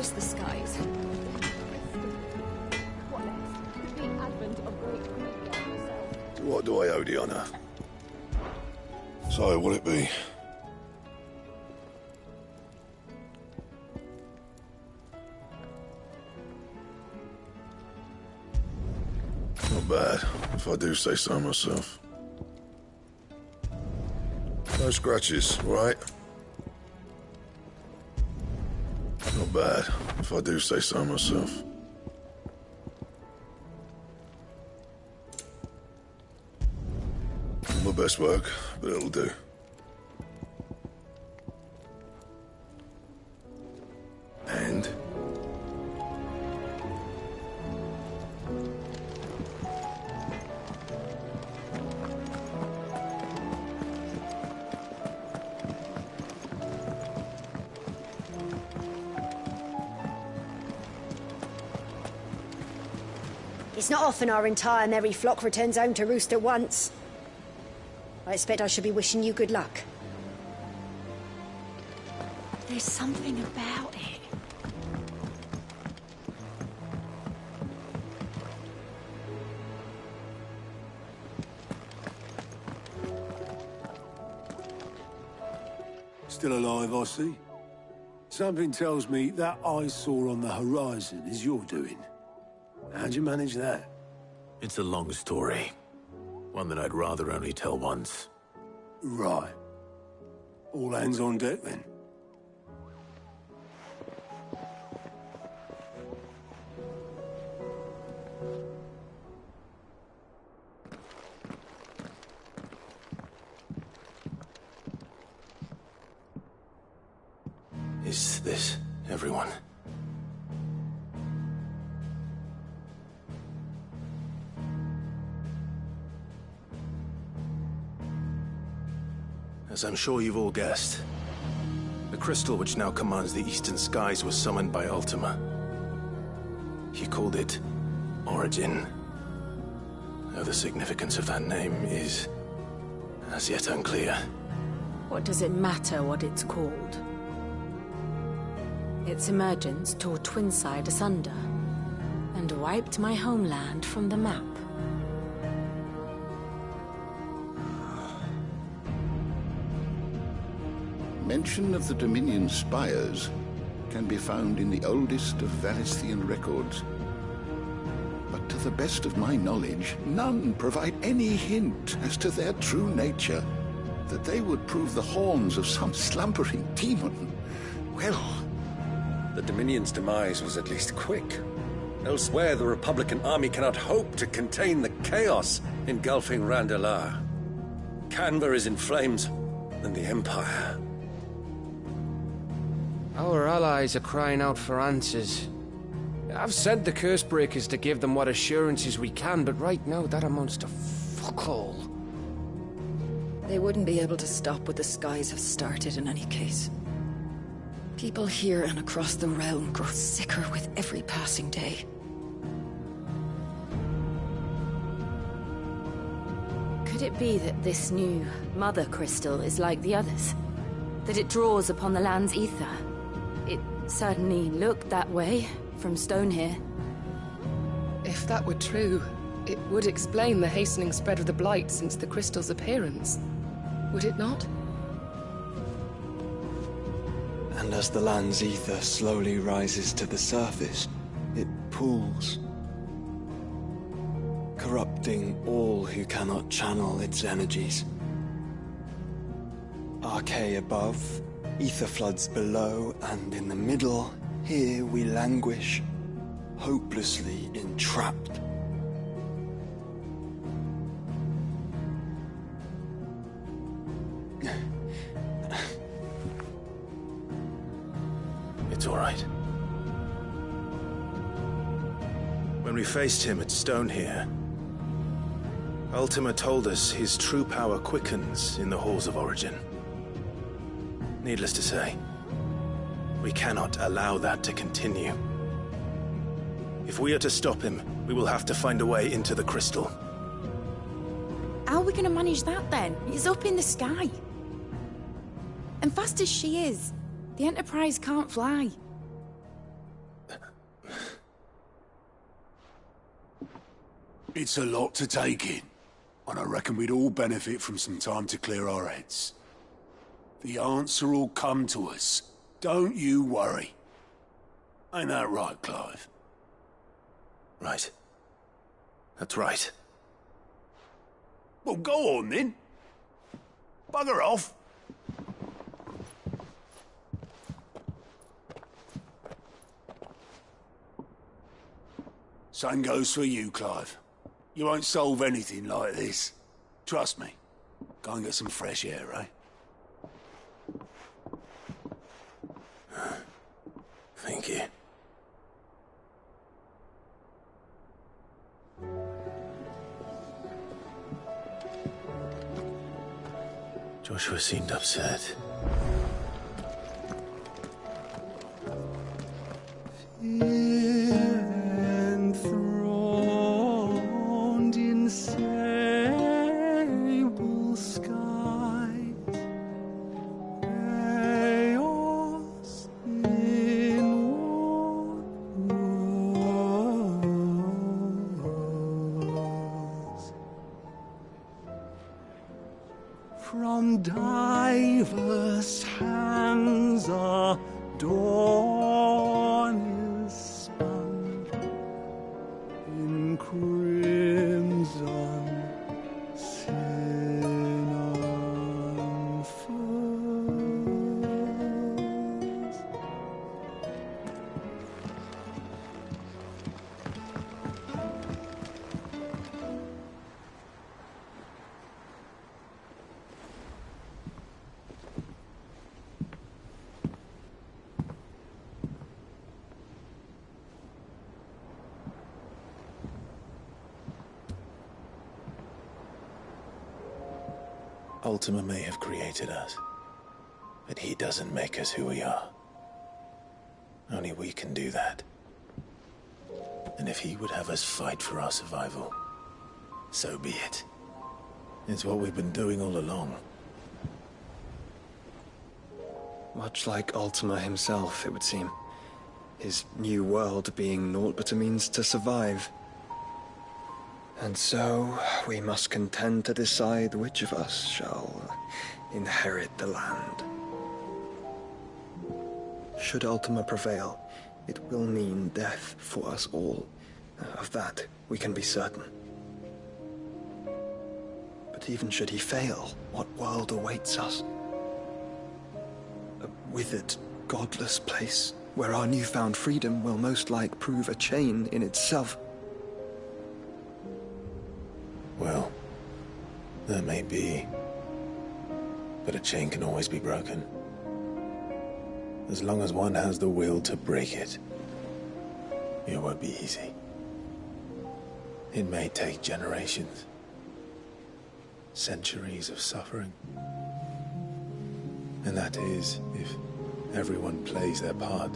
curse the skies. What next? The advent of great media herself. To what do I owe the honour? So, will it be? Not bad, if I do say so myself. No scratches, right? Not bad, if I do say so myself. Not my best work, but it'll do. And? It's not often our entire merry flock returns home to roost at once. I expect I should be wishing you good luck. There's something about it. Still alive, I see. Something tells me that eyesore on the horizon is your doing. How'd you manage that? It's a long story. One that I'd rather only tell once. Right. All hands on deck, then. Is this everyone? As I'm sure you've all guessed, the crystal which now commands the eastern skies was summoned by Ultima. He called it Origin. Though the significance of that name is as yet unclear. What does it matter what it's called? Its emergence tore Twinside asunder and wiped my homeland from the map. Mention of the Dominion spires can be found in the oldest of Valisthian records. But to the best of my knowledge, none provide any hint as to their true nature. That they would prove the horns of some slumbering demon. Well... The Dominion's demise was at least quick. Elsewhere, the Republican army cannot hope to contain the chaos engulfing Randalar. Canva is in flames, and the Empire... Our allies are crying out for answers. I've sent the Cursebreakers to give them what assurances we can, but right now that amounts to fuck all. They wouldn't be able to stop what the skies have started in any case. People here and across the realm grow sicker with every passing day. Could it be that this new Mother Crystal is like the others? That it draws upon the land's ether? It certainly looked that way from stone here. If that were true, it would explain the hastening spread of the Blight since the crystal's appearance. Would it not? And as the land's ether slowly rises to the surface, it pools, corrupting all who cannot channel its energies. Archay above, ether floods below, and in the middle, here we languish, hopelessly entrapped. It's all right. When we faced him at Stone here, Ultima told us his true power quickens in the halls of Origin. Needless to say, we cannot allow that to continue. If we are to stop him, we will have to find a way into the crystal. How are we going to manage that then? It's up in the sky. And fast as she is, the Enterprise can't fly. It's a lot to take in, and I reckon we'd all benefit from some time to clear our heads. The answer will come to us. Don't you worry. Ain't that right, Clive? Right. That's right. Well, go on then. Bugger off. Same goes for you, Clive. You won't solve anything like this. Trust me. Go and get some fresh air, eh? Thank you. Joshua seemed upset. Enthroned in sable skies, chaos in wars. From diverse hands a dawn is spun in crimson sin unfurls. Ultima may have created us, but he doesn't make us who we are. Only we can do that. And if he would have us fight for our survival, so be it. It's what we've been doing all along. Much like Ultima himself, it would seem. His new world being naught but a means to survive. And so, we must contend to decide which of us shall inherit the land. Should Ultima prevail, it will mean death for us all. Of that, we can be certain. But even should he fail, what world awaits us? A withered, godless place, where our newfound freedom will most like prove a chain in itself. Well, that may be, but a chain can always be broken. As long as one has the will to break it, it won't be easy. It may take generations, centuries of suffering. And that is, if everyone plays their part.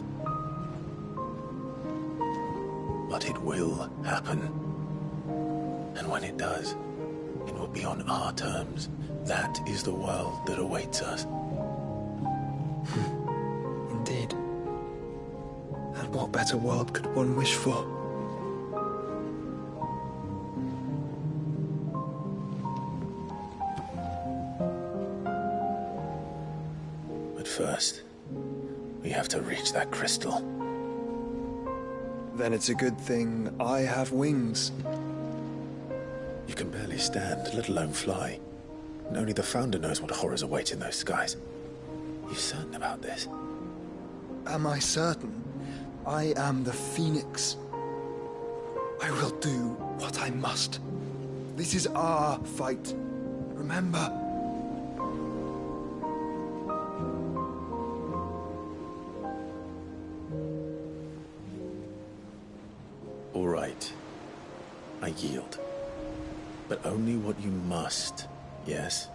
But it will happen. And when it does, it will be on our terms. That is the world that awaits us. Indeed. And what better world could one wish for? But first, we have to reach that crystal. Then it's a good thing I have wings. You can barely stand, let alone fly. And only the Founder knows what horrors await in those skies. You certain about this? Am I certain? I am the Phoenix. I will do what I must. This is our fight. Remember? All right. I yield. But only what you must, yes?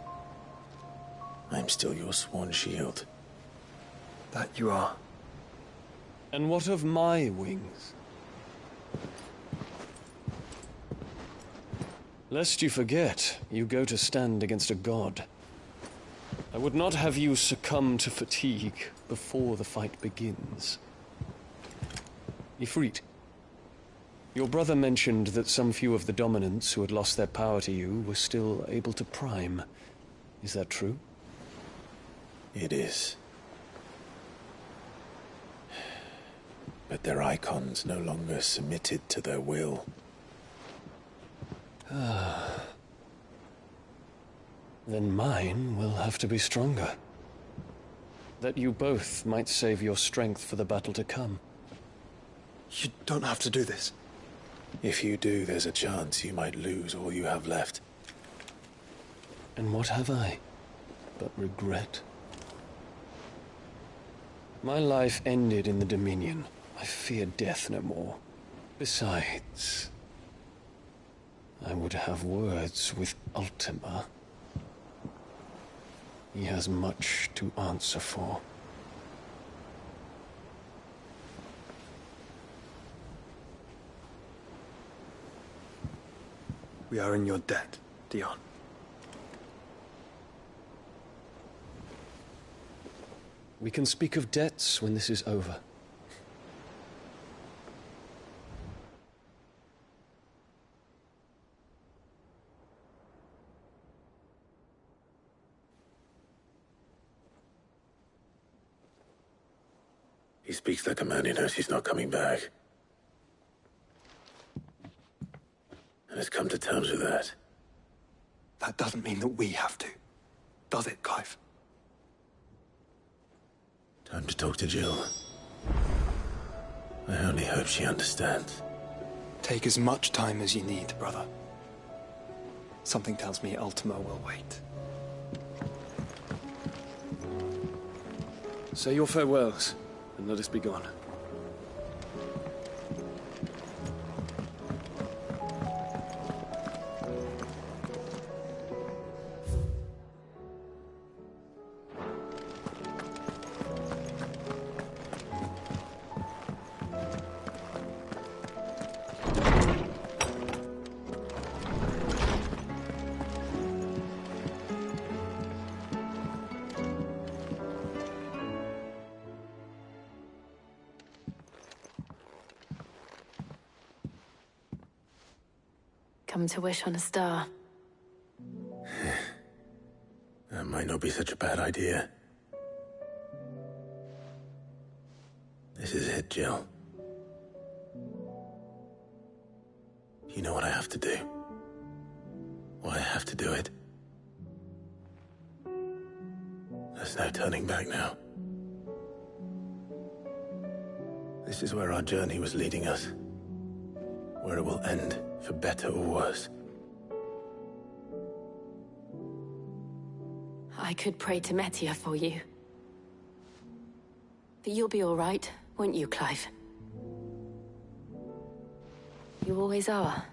I'm still your sworn shield. That you are. And what of my wings? Lest you forget, you go to stand against a god. I would not have you succumb to fatigue before the fight begins. Ifrit, Your brother mentioned that some few of the dominants who had lost their power to you were still able to prime. Is that true? It is. But their icons no longer submitted to their will. Then mine will have to be stronger. That you both might save your strength for the battle to come. You don't have to do this. If you do, there's a chance you might lose all you have left. And what have I but regret? My life ended in the Dominion. I fear death no more. Besides, I would have words with Ultima. He has much to answer for. We are in your debt, Dion. We can speak of debts when this is over. He speaks like a man who knows he's not coming back. And has come to terms with that. That doesn't mean that we have to, does it, Clive? Time to talk to Jill. I only hope she understands. Take as much time as you need, brother. Something tells me Ultima will wait. Say your farewells, and let us be gone. Come to wish on a star. That might not be such a bad idea. This is it, Jill. You know what I have to do. Why I have to do it. There's no turning back now. This is where our journey was leading us. Where it will end, for better or worse. I could pray to Metia for you. But you'll be all right, won't you, Clive? You always are.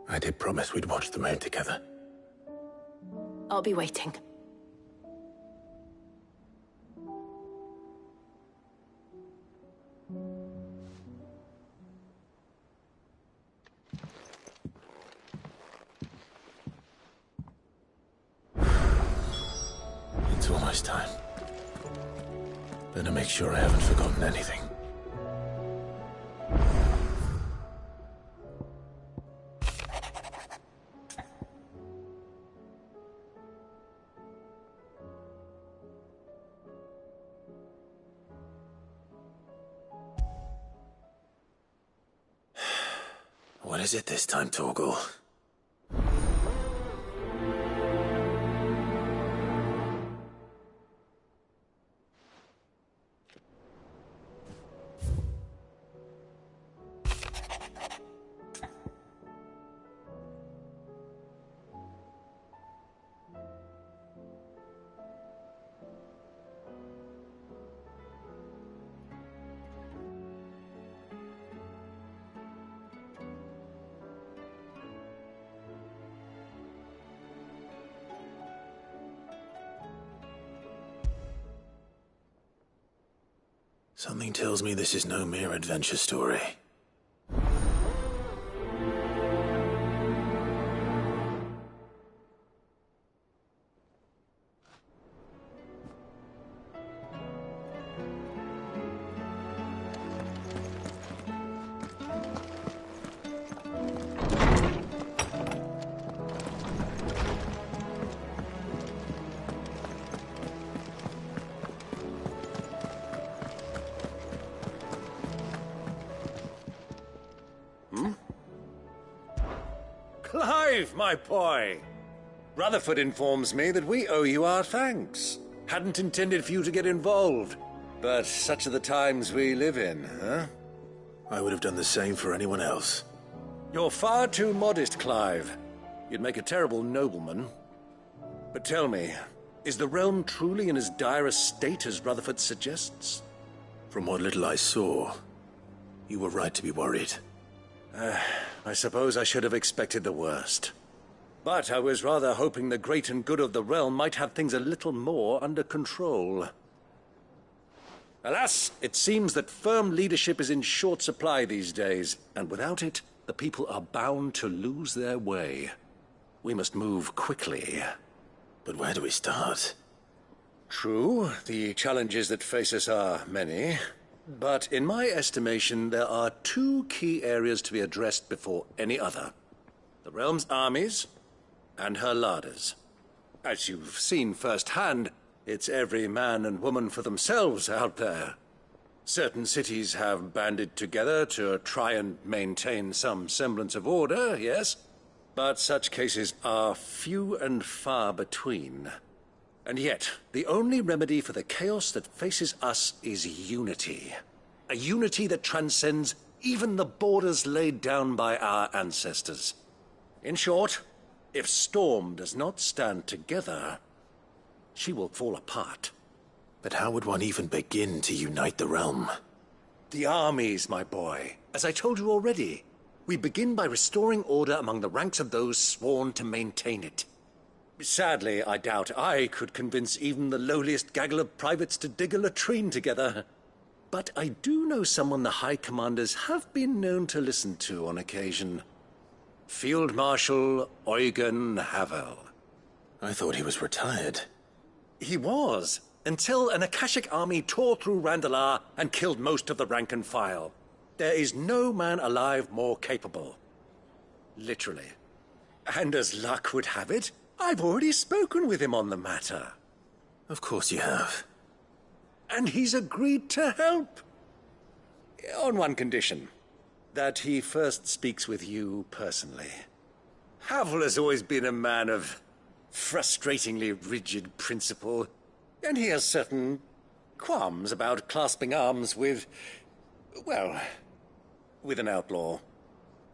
I did promise we'd watch the moon together. I'll be waiting. It's almost time. Better make sure I haven't forgotten anything. What is it this time, Torgal? Something tells me this is no mere adventure story. Clive, my boy! Rutherford informs me that we owe you our thanks. Hadn't intended for you to get involved, but such are the times we live in, huh? I would have done the same for anyone else. You're far too modest, Clive. You'd make a terrible nobleman. But tell me, is the realm truly in as dire a state as Rutherford suggests? From what little I saw, you were right to be worried. I suppose I should have expected the worst. But I was rather hoping the great and good of the realm might have things a little more under control. Alas, it seems that firm leadership is in short supply these days, and without it, the people are bound to lose their way. We must move quickly. But where do we start? True, the challenges that face us are many. But in my estimation, there are two key areas to be addressed before any other. The realm's armies and her larders. As you've seen firsthand, it's every man and woman for themselves out there. Certain cities have banded together to try and maintain some semblance of order, yes, but such cases are few and far between. And yet, the only remedy for the chaos that faces us is unity. A unity that transcends even the borders laid down by our ancestors. In short, if Storm does not stand together, she will fall apart. But how would one even begin to unite the realm? The armies, my boy. As I told you already, we begin by restoring order among the ranks of those sworn to maintain it. Sadly, I doubt I could convince even the lowliest gaggle of privates to dig a latrine together. But I do know someone the High Commanders have been known to listen to on occasion. Field Marshal Eugen Havel. I thought he was retired. He was, until an Akashic army tore through Randalar and killed most of the rank and file. There is no man alive more capable. Literally. And as luck would have it, I've already spoken with him on the matter. Of course you have. And he's agreed to help. On one condition. That he first speaks with you personally. Havel has always been a man of frustratingly rigid principle, and he has certain qualms about clasping arms with, well, with an outlaw.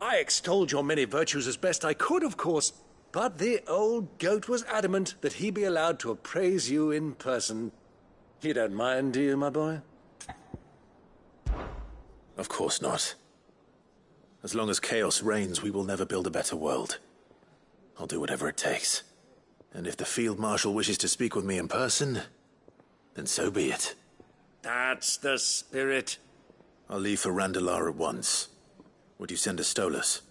I extolled your many virtues as best I could, of course, but the old goat was adamant that he be allowed to appraise you in person. You don't mind, do you, my boy? Of course not. As long as chaos reigns, we will never build a better world. I'll do whatever it takes. And if the Field Marshal wishes to speak with me in person, then so be it. That's the spirit. I'll leave for Randalar at once. Would you send a Stolas?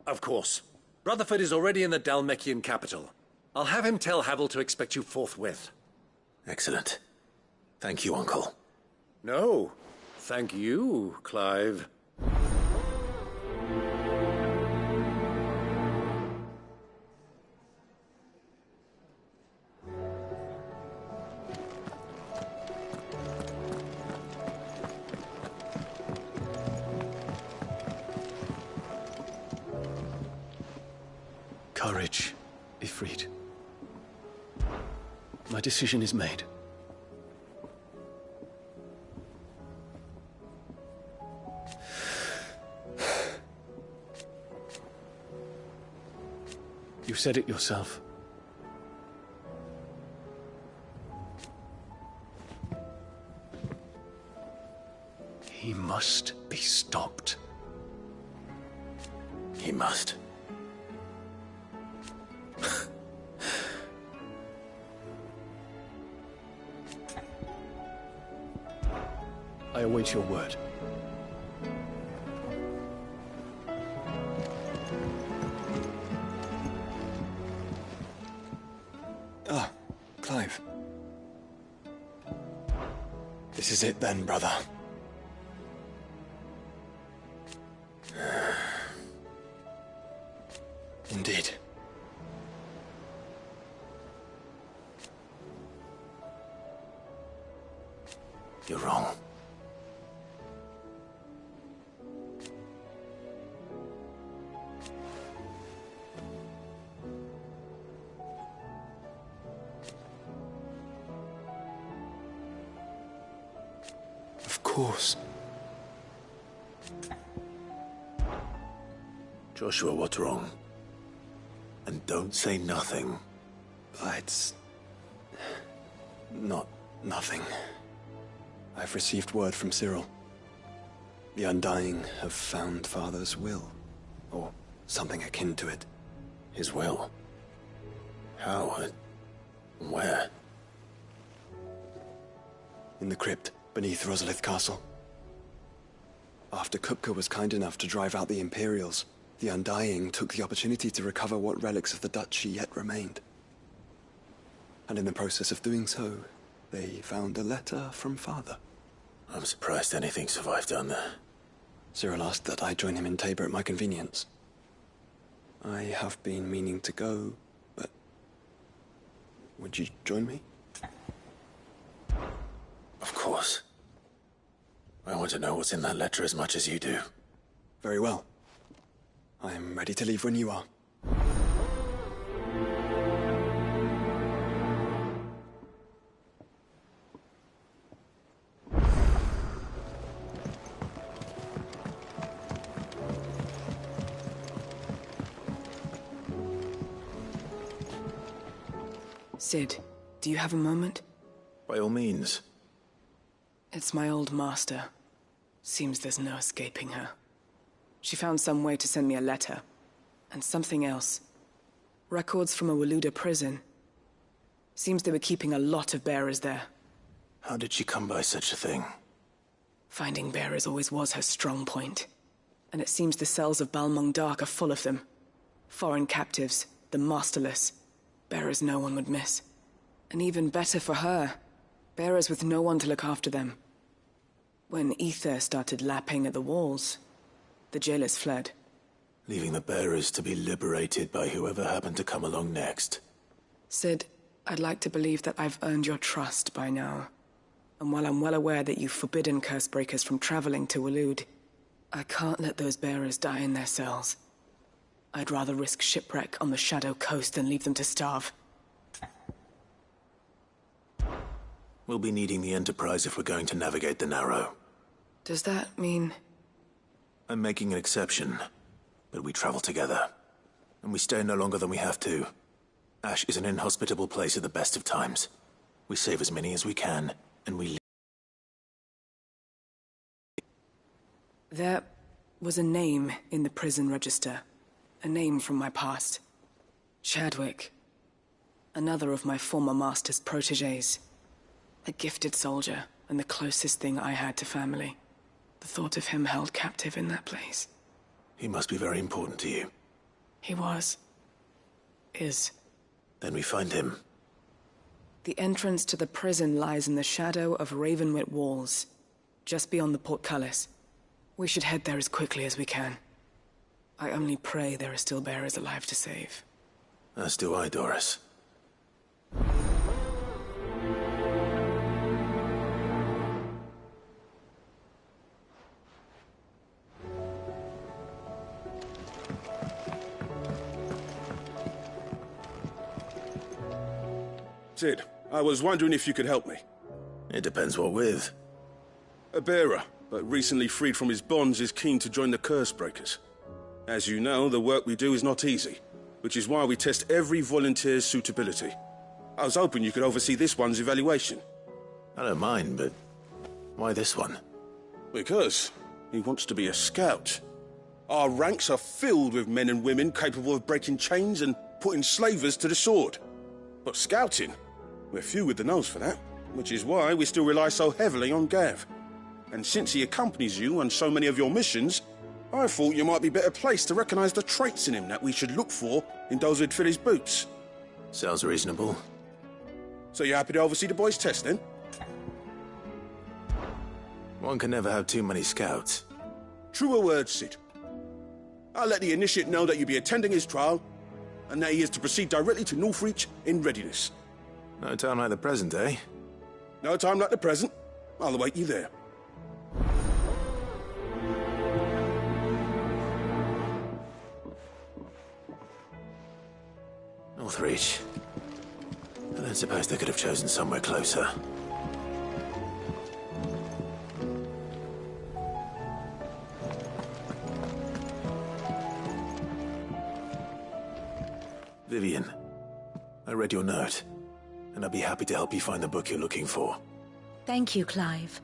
Of course. Rutherford is already in the Dalmekian capital. I'll have him tell Havel to expect you forthwith. Excellent. Thank you, Uncle. No, thank you, Clive. Courage, Ifrit. My decision is made. You said it yourself. He must be stopped. He must. I await your word. Ah, Clive. This is it then, brother. Indeed. You're wrong. course. Joshua, what's wrong? And don't say nothing. It's... not nothing. I've received word from Cyril. The Undying have found Father's will, or something akin to it. His will? How? Where? In the crypt beneath Rosalith Castle. After Kupka was kind enough to drive out the Imperials, the Undying took the opportunity to recover what relics of the Duchy yet remained. And in the process of doing so, they found a letter from Father. I'm surprised anything survived down there. Cyril asked that I join him in Tabor at my convenience. I have been meaning to go, but... would you join me? Of course. I want to know what's in that letter as much as you do. Very well. I am ready to leave when you are. Sid, do you have a moment? By all means. It's my old master. Seems there's no escaping her. She found some way to send me a letter. And something else. Records from a Waluda prison. Seems they were keeping a lot of bearers there. How did she come by such a thing? Finding bearers always was her strong point. And it seems the cells of Balmung Dark are full of them. Foreign captives, the masterless. Bearers no one would miss. And even better for her, bearers with no one to look after them. When ether started lapping at the walls, the jailers fled. Leaving the bearers to be liberated by whoever happened to come along next. Sid, I'd like to believe that I've earned your trust by now. And while I'm well aware that you've forbidden Cursebreakers from traveling to Waloed, I can't let those bearers die in their cells. I'd rather risk shipwreck on the Shadow Coast than leave them to starve. We'll be needing the Enterprise if we're going to navigate the Narrow. Does that mean... I'm making an exception, but we travel together. And we stay no longer than we have to. Ash is an inhospitable place at the best of times. We save as many as we can, and we leave. There was a name in the prison register. A name from my past. Chadwick. Another of my former master's protégés. A gifted soldier, and the closest thing I had to family. The thought of him held captive in that place. He must be very important to you. He was. Is. Then we find him. The entrance to the prison lies in the shadow of Ravenwit Walls, just beyond the portcullis. We should head there as quickly as we can. I only pray there are still bearers alive to save. As do I, Doris. Sid, I was wondering if you could help me. It depends what with. A bearer, but recently freed from his bonds, is keen to join the Cursebreakers. As you know, the work we do is not easy, which is why we test every volunteer's suitability. I was hoping you could oversee this one's evaluation. I don't mind, but why this one? Because he wants to be a scout. Our ranks are filled with men and women capable of breaking chains and putting slavers to the sword. But scouting? We're few with the nose for that, which is why we still rely so heavily on Gav. And since he accompanies you on so many of your missions, I thought you might be better placed to recognize the traits in him that we should look for in those who'd fill his boots. Sounds reasonable. So you're happy to oversee the boys' test, then? One can never have too many scouts. Truer words, Sid. I'll let the initiate know that you'll be attending his trial, and that he is to proceed directly to Northreach in readiness. No time like the present, eh? No time like the present. I'll await you there. Northreach. I don't suppose they could have chosen somewhere closer. Vivian, I read your note, and I'd be happy to help you find the book you're looking for. Thank you, Clive.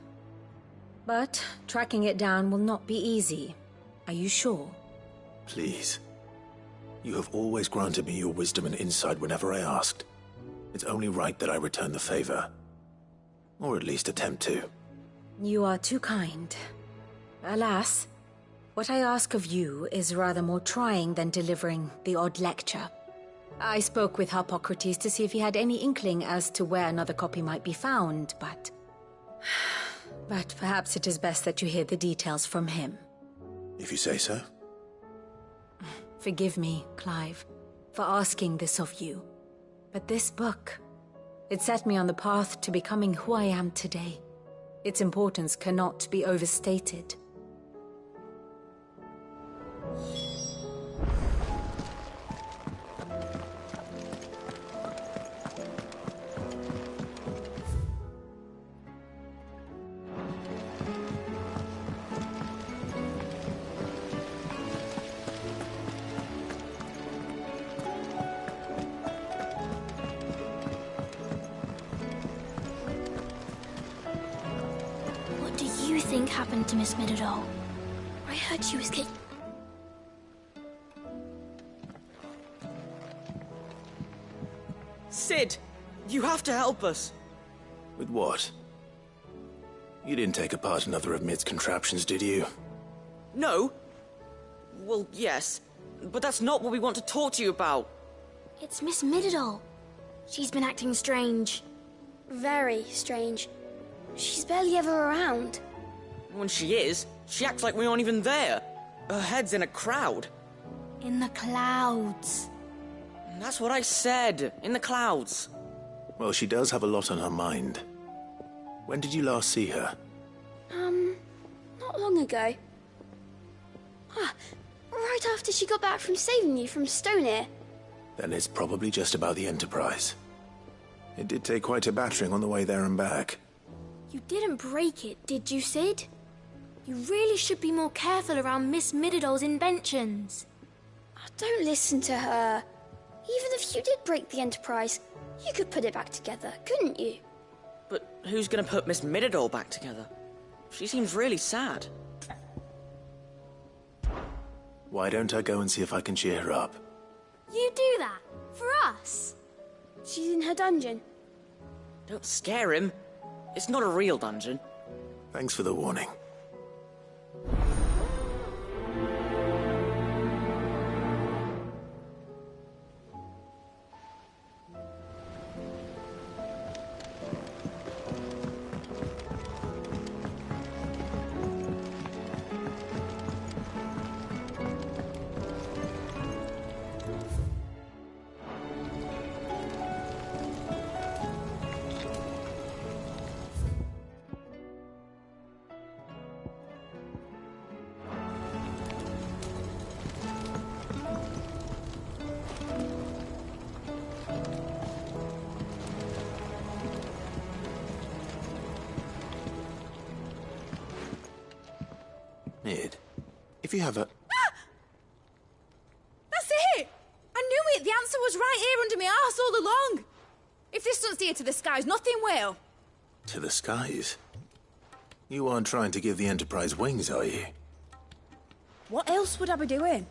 But tracking it down will not be easy. Are you sure? Please. You have always granted me your wisdom and insight whenever I asked. It's only right that I return the favor. Or at least attempt to. You are too kind. Alas, what I ask of you is rather more trying than delivering the odd lecture. I spoke with Harpocrates to see if he had any inkling as to where another copy might be found, but perhaps it is best that you hear the details from him. If you say so. Forgive me, Clive, for asking this of you. But this book, it set me on the path to becoming who I am today. Its importance cannot be overstated. What do you think happened to Miss Midadol? I heard she was Sid, you have to help us. With what? You didn't take apart another of Mid's contraptions, did you? No. Well, yes, but that's not what we want to talk to you about. It's Miss Midadol. She's been acting strange. Very strange. She's barely ever around. When she is, she acts like we aren't even there. Her head's in a crowd. In the clouds. That's what I said. In the clouds. Well, she does have a lot on her mind. When did you last see her? Not long ago. Right after she got back from saving you from Stoneir. Then it's probably just about the Enterprise. It did take quite a battering on the way there and back. You didn't break it, did you, Sid? You really should be more careful around Miss Midadol's inventions. Don't listen to her. Even if you did break the Enterprise, you could put it back together, couldn't you? But who's gonna put Miss Midadol back together? She seems really sad. Why don't I go and see if I can cheer her up? You do that? For us? She's in her dungeon. Don't scare him. It's not a real dungeon. Thanks for the warning. Mid, if you have a... That's it! I knew it! The answer was right here under my arse all along! If this doesn't steer to the skies, nothing will! To the skies? You aren't trying to give the Enterprise wings, are you? What else would I be doing?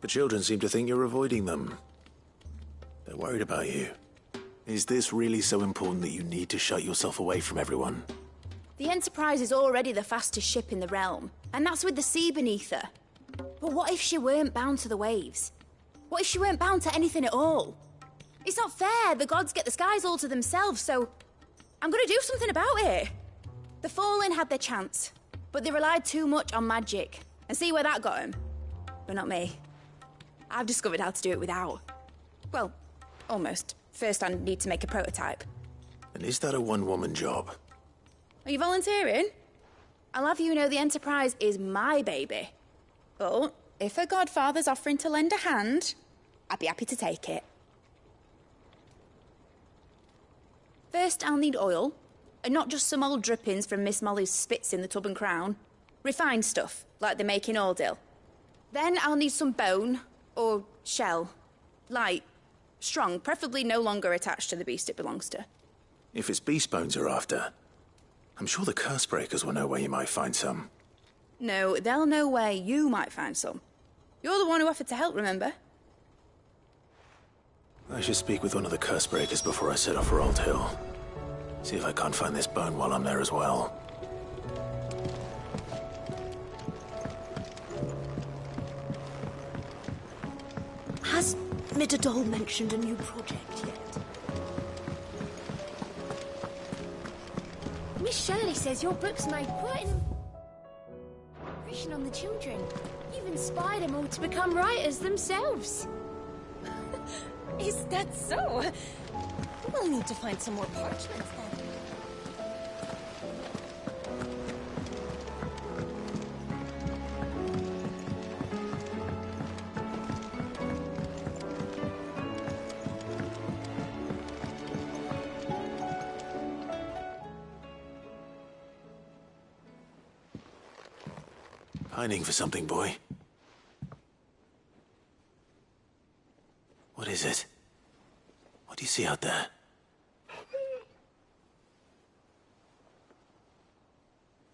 The children seem to think you're avoiding them. They're worried about you. Is this really so important that you need to shut yourself away from everyone? The Enterprise is already the fastest ship in the realm, and that's with the sea beneath her. But what if she weren't bound to the waves? What if she weren't bound to anything at all? It's not fair. The gods get the skies all to themselves, so I'm gonna do something about it. The Fallen had their chance, but they relied too much on magic. And see where that got them? But not me. I've discovered how to do it without. Well, almost. First I need to make a prototype. And is that a one-woman job? Are you volunteering? I'll have you know the Enterprise is my baby. But if her godfather's offering to lend a hand, I'd be happy to take it. First, I'll need oil, and not just some old drippings from Miss Molly's spits in the Tub and Crown. Refined stuff, like they make in Ordil. Then I'll need some bone, or shell, like Strong, preferably no longer attached to the beast it belongs to. If it's beast bones you're after, I'm sure the Cursebreakers will know where you might find some. No, they'll know where you might find some. You're the one who offered to help, remember? I should speak with one of the Cursebreakers before I set off for Old Hill. See if I can't find this bone while I'm there as well. Has Midadol mentioned a new project yet? Miss Shirley says your book's made quite an impression on the children. You've inspired them all to become writers themselves. Is that so? We'll need to find some more parchments then. Pining for something, boy. What is it? What do you see out there?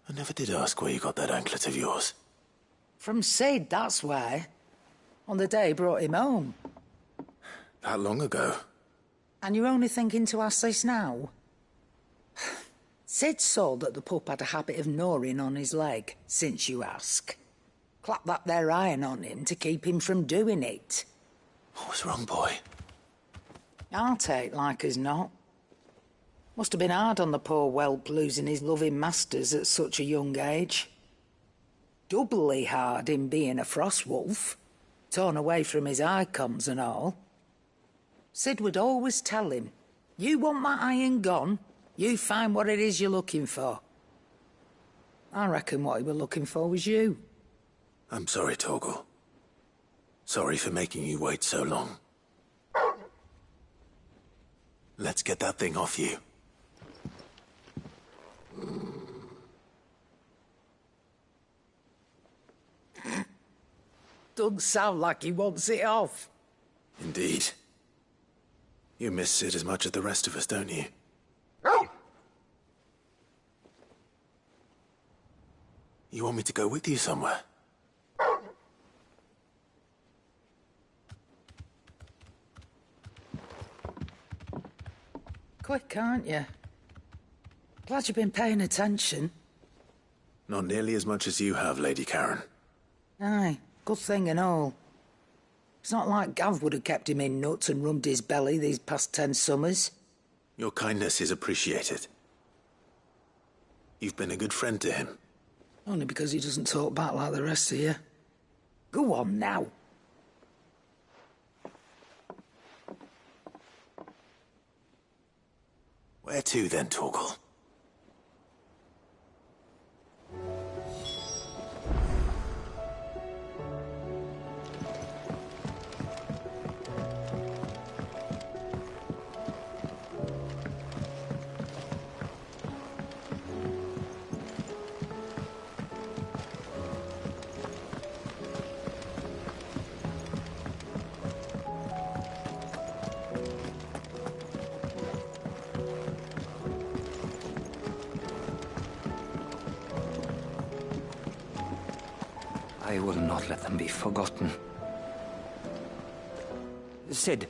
I never did ask where you got that anklet of yours. From Sid, that's why. On the day he brought him home. That long ago? And you're only thinking to ask this now? Sid saw that the pup had a habit of gnawing on his leg, since you ask. Clap that there iron on him to keep him from doing it. What was wrong, boy? I'll take like as not. Must have been hard on the poor whelp losing his loving masters at such a young age. Doubly hard in being a frost wolf, torn away from his icons and all. Sid would always tell him, you want that iron gone, you find what it is you're looking for. I reckon what he was looking for was you. I'm sorry, Torgal. Sorry for making you wait so long. Let's get that thing off you. Doesn't sound like he wants it off. Indeed. You miss Sid as much as the rest of us, don't you? You want me to go with you somewhere? Quick, aren't you? Glad you've been paying attention. Not nearly as much as you have, Lady Karen. Aye, good thing and all. It's not like Gav would have kept him in nuts and rubbed his belly these past 10 summers. Your kindness is appreciated. You've been a good friend to him. Only because he doesn't talk back like the rest of you. Go on now. Where to then, Torgal? I will not let them be forgotten. Sid,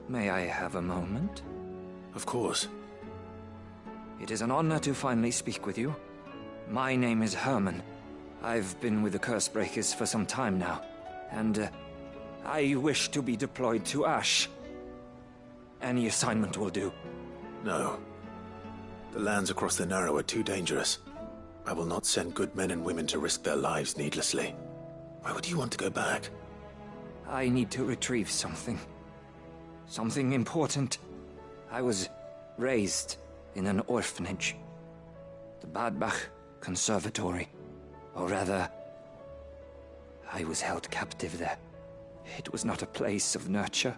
may I have a moment? Of course. It is an honor to finally speak with you. My name is Herman. I've been with the Cursebreakers for some time now, and I wish to be deployed to Ash. Any assignment will do. No. The lands across the Narrow are too dangerous. I will not send good men and women to risk their lives needlessly. Why would you want to go back? I need to retrieve something. Something important. I was raised in an orphanage. The Badbach Conservatory. Or rather, I was held captive there. It was not a place of nurture.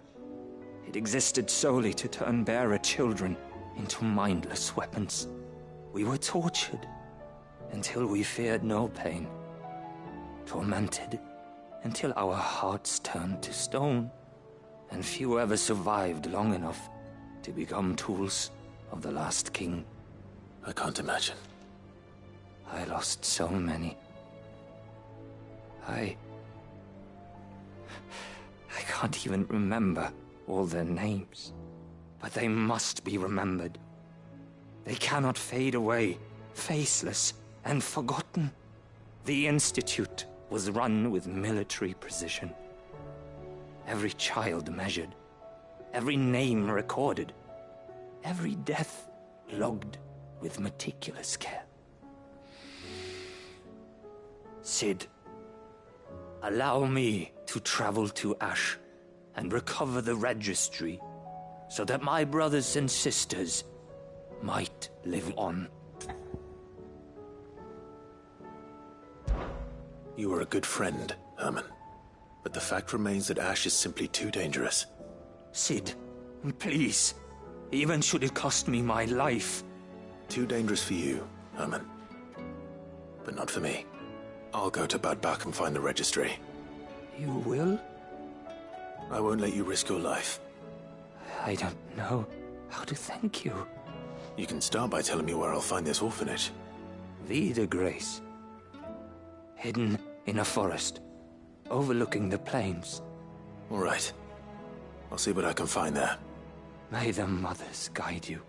It existed solely to turn bearer children into mindless weapons. We were tortured until we feared no pain. Tormented until our hearts turned to stone. and few ever survived long enough to become tools of the last king. I can't imagine. I lost so many. I can't even remember all their names. But they must be remembered. They cannot fade away, faceless and forgotten. The Institute was run with military precision. Every child measured, every name recorded, every death logged with meticulous care. Cid, allow me to travel to Ash and recover the registry so that my brothers and sisters might live on. You are a good friend, Herman. But the fact remains that Ash is simply too dangerous. Cid, please. Even should it cost me my life. Too dangerous for you, Herman. But not for me. I'll go to Bad Bach and find the registry. You will? I won't let you risk your life. I don't know how to thank you. You can start by telling me where I'll find this orphanage. Vida Grace. Hidden in a forest, overlooking the plains. All right. I'll see what I can find there. May the mothers guide you.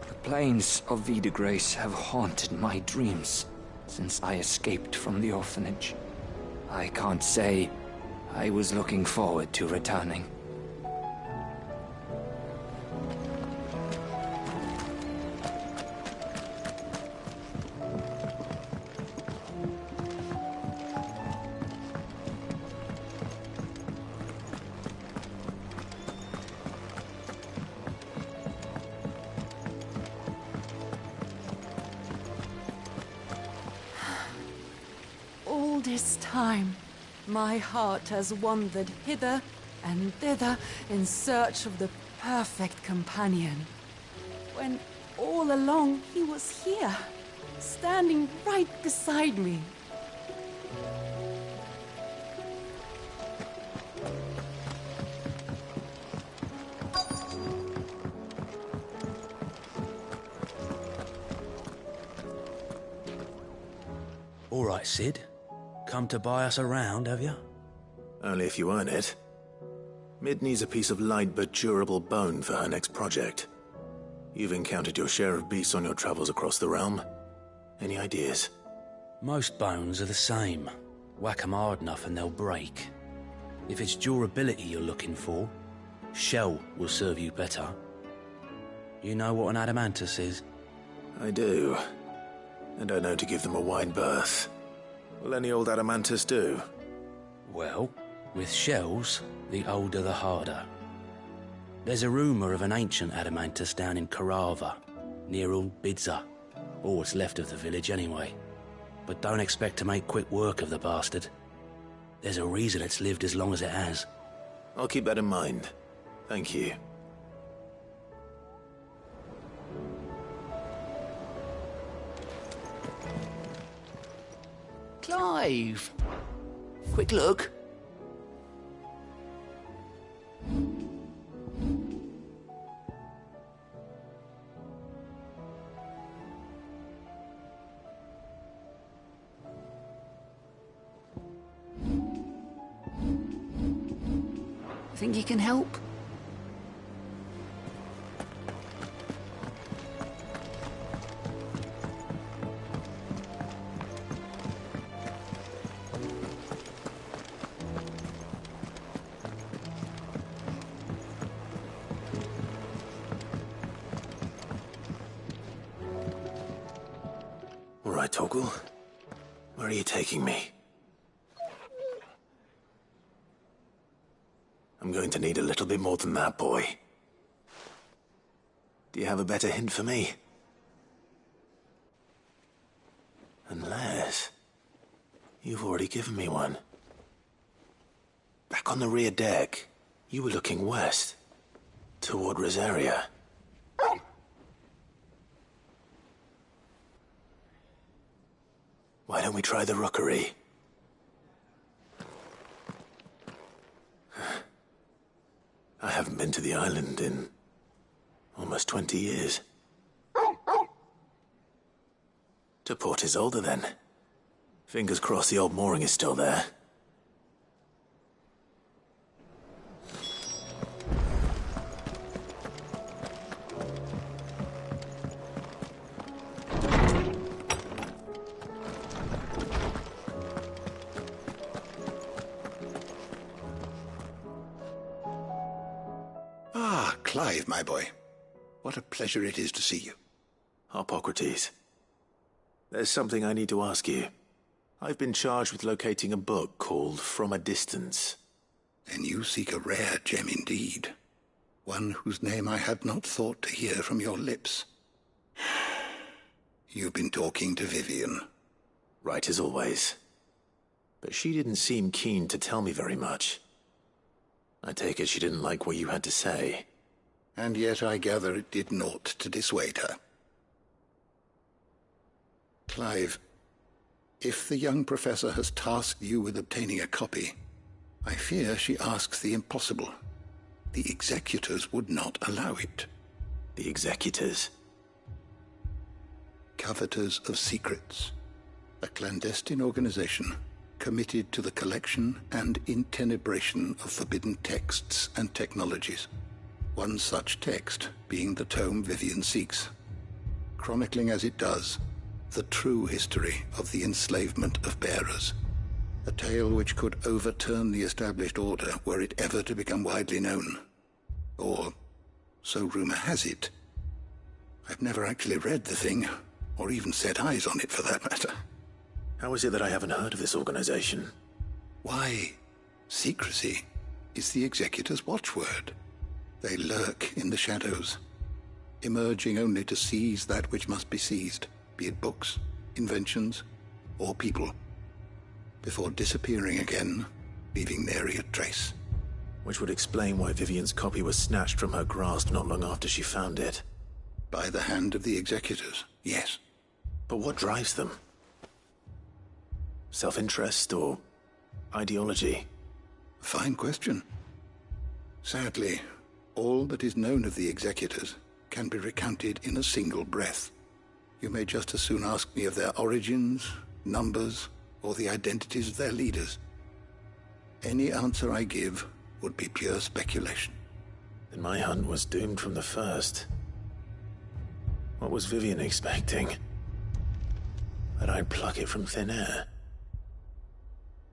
The plains of Vida Grace have haunted my dreams since I escaped from the orphanage. I can't say I was looking forward to returning. All this time, my heart has wandered hither and thither in search of the perfect companion. When all along he was here, standing right beside me. All right, Cid. Come to buy us around, have you? Only if you earn it. Mid needs a piece of light but durable bone for her next project. You've encountered your share of beasts on your travels across the realm. Any ideas? Most bones are the same. Whack 'em hard enough and they'll break. If it's durability you're looking for, shell will serve you better. You know what an adamantus is? I do. And I know to give them a wide berth. Will any old adamantus do? Well, with shells, the older the harder. There's a rumour of an ancient adamantus down in Karava, near Old Bidza. All what's left of the village anyway. But don't expect to make quick work of the bastard. There's a reason it's lived as long as it has. I'll keep that in mind. Thank you. Clive! Quick look. Think you can help? All right, Torgal. Where are you taking me? I'm going to need a little bit more than that, boy. Do you have a better hint for me? Unless... you've already given me one. Back on the rear deck, you were looking west, toward Rosaria. Why don't we try the rookery? I haven't been to the island in almost 20 years. To Port Isolde, then. Fingers crossed the old mooring is still there. Ah, Clive, my boy. What a pleasure it is to see you. Hippocrates. There's something I need to ask you. I've been charged with locating a book called From a Distance. Then you seek a rare gem indeed. One whose name I had not thought to hear from your lips. You've been talking to Vivian. Right as always. But she didn't seem keen to tell me very much. I take it she didn't like what you had to say. And yet I gather it did naught to dissuade her. Clive, if the young professor has tasked you with obtaining a copy, I fear she asks the impossible. The executors would not allow it. The executors? Coveters of Secrets. A clandestine organization committed to the collection and intenebration of forbidden texts and technologies. One such text being the tome Vivian seeks, chronicling as it does the true history of the enslavement of bearers. A tale which could overturn the established order were it ever to become widely known. Or, so rumor has it. I've never actually read the thing, or even set eyes on it for that matter. How is it that I haven't heard of this organization? Why, secrecy is the executor's watchword. They lurk in the shadows, emerging only to seize that which must be seized, be it books, inventions, or people, before disappearing again, leaving nary a trace. Which would explain why Vivian's copy was snatched from her grasp not long after she found it. By the hand of the executors, yes. But what drives them? Self-interest or ideology? Fine question. Sadly, all that is known of the executors can be recounted in a single breath. You may just as soon ask me of their origins, numbers, or the identities of their leaders. Any answer I give would be pure speculation. Then my hunt was doomed from the first. What was Vivian expecting? That I'd pluck it from thin air?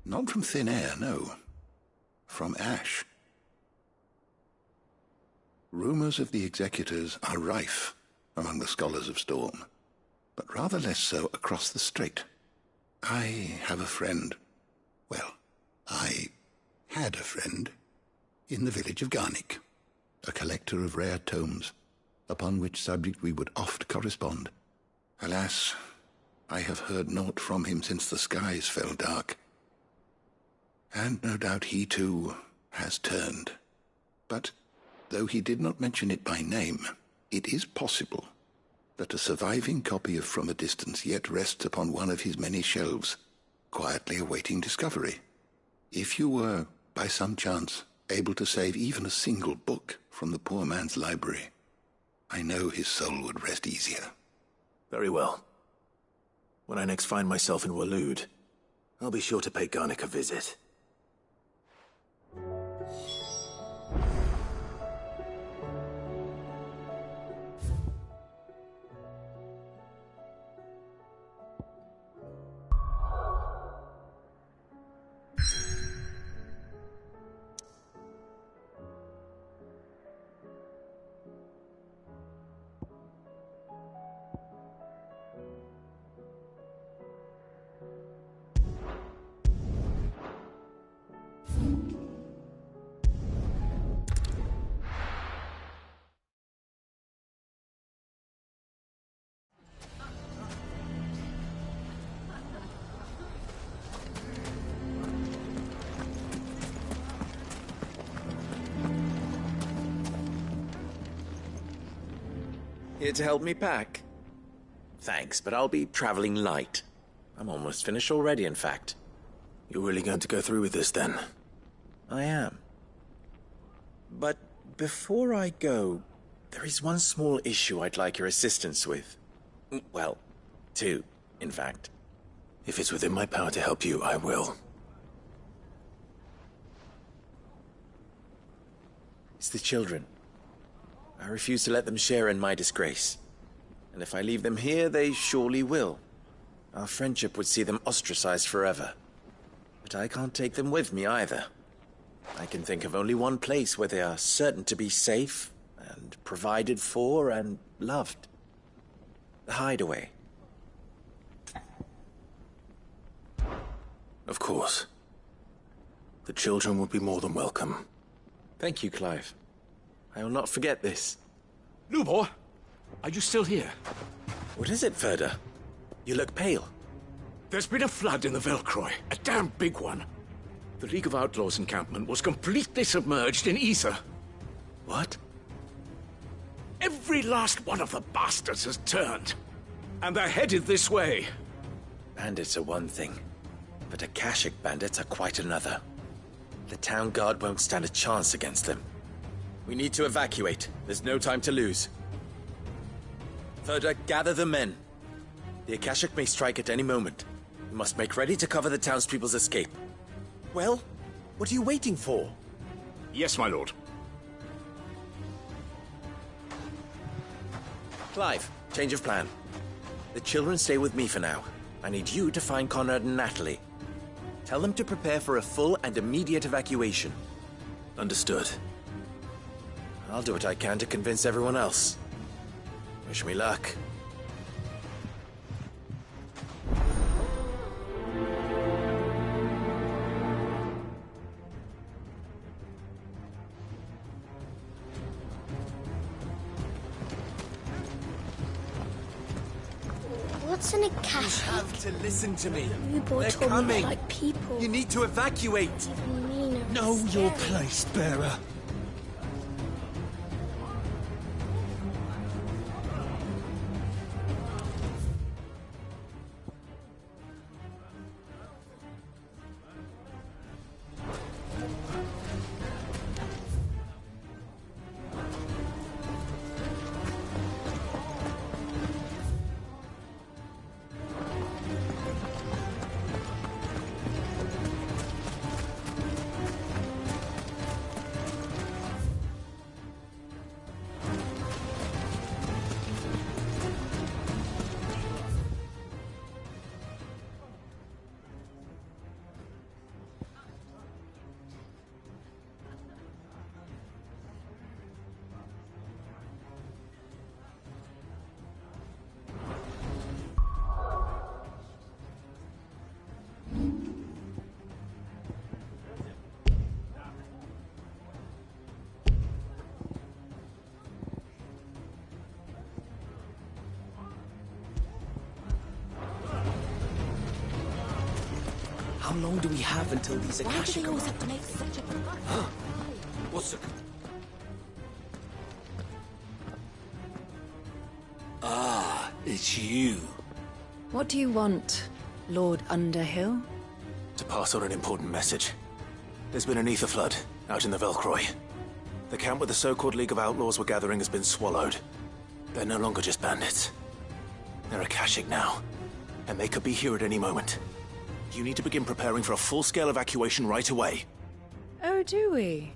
Not from thin air, no. From ash. Rumors of the executors are rife among the scholars of Storm, but rather less so across the strait. I have a friend. Well, I had a friend in the village of Garnick, a collector of rare tomes, upon which subject we would oft correspond. Alas, I have heard naught from him since the skies fell dark. And no doubt he too has turned. But though he did not mention it by name, it is possible that a surviving copy of From a Distance yet rests upon one of his many shelves, quietly awaiting discovery. If you were, by some chance, able to save even a single book from the poor man's library, I know his soul would rest easier. Very well. When I next find myself in Waloed, I'll be sure to pay Garnick a visit. Here to help me pack? Thanks, but I'll be traveling light. I'm almost finished already, in fact. You're really going to go through with this, then? I am. But before I go, there is one small issue I'd like your assistance with. Well, two, in fact. If it's within my power to help you, I will. It's the children. I refuse to let them share in my disgrace. And if I leave them here, they surely will. Our friendship would see them ostracized forever. But I can't take them with me either. I can think of only one place where they are certain to be safe, and provided for, and loved. The Hideaway. Of course. The children would be more than welcome. Thank you, Clive. I will not forget this. Lubor, are you still here? What is it, Ferda? You look pale. There's been a flood in the Velcroy, a damn big one. The League of Outlaws encampment was completely submerged in ether. What? Every last one of the bastards has turned. And they're headed this way. Bandits are one thing, but Akashic bandits are quite another. The town guard won't stand a chance against them. We need to evacuate. There's no time to lose. Ferda, gather the men. The Akashic may strike at any moment. We must make ready to cover the townspeople's escape. Well, what are you waiting for? Yes, my lord. Clive, change of plan. The children stay with me for now. I need you to find Conrad and Natalie. Tell them to prepare for a full and immediate evacuation. Understood. I'll do what I can to convince everyone else. Wish me luck. What's an Akashic? You have to listen to me. Lubor They're told me coming. like people. You need to evacuate. Even meaner. Know your place, bearer. How long do we have until these Akashic always have to make such a... What's the... Ah, it's you. What do you want, Lord Underhill? To pass on an important message. There's been an ether flood out in the Velcroy. The camp where the so-called League of Outlaws were gathering has been swallowed. They're no longer just bandits. They're Akashic now, and they could be here at any moment. You need to begin preparing for a full-scale evacuation right away. Oh, do we?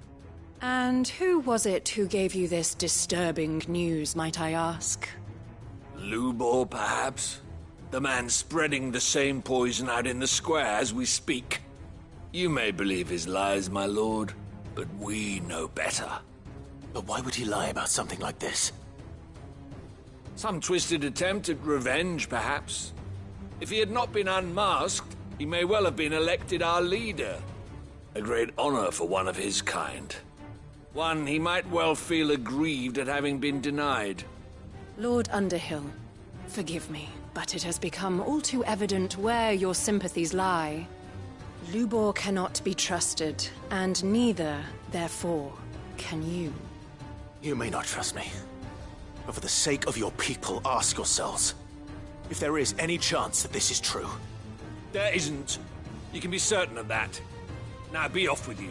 And who was it who gave you this disturbing news, might I ask? Lubor, perhaps? The man spreading the same poison out in the square as we speak. You may believe his lies, my lord, but we know better. But why would he lie about something like this? Some twisted attempt at revenge, perhaps. If he had not been unmasked, he may well have been elected our leader. A great honor for one of his kind. One he might well feel aggrieved at having been denied. Lord Underhill, forgive me, but it has become all too evident where your sympathies lie. Lubor cannot be trusted, and neither, therefore, can you. You may not trust me, but for the sake of your people, ask yourselves if there is any chance that this is true. There isn't. You can be certain of that. Now be off with you.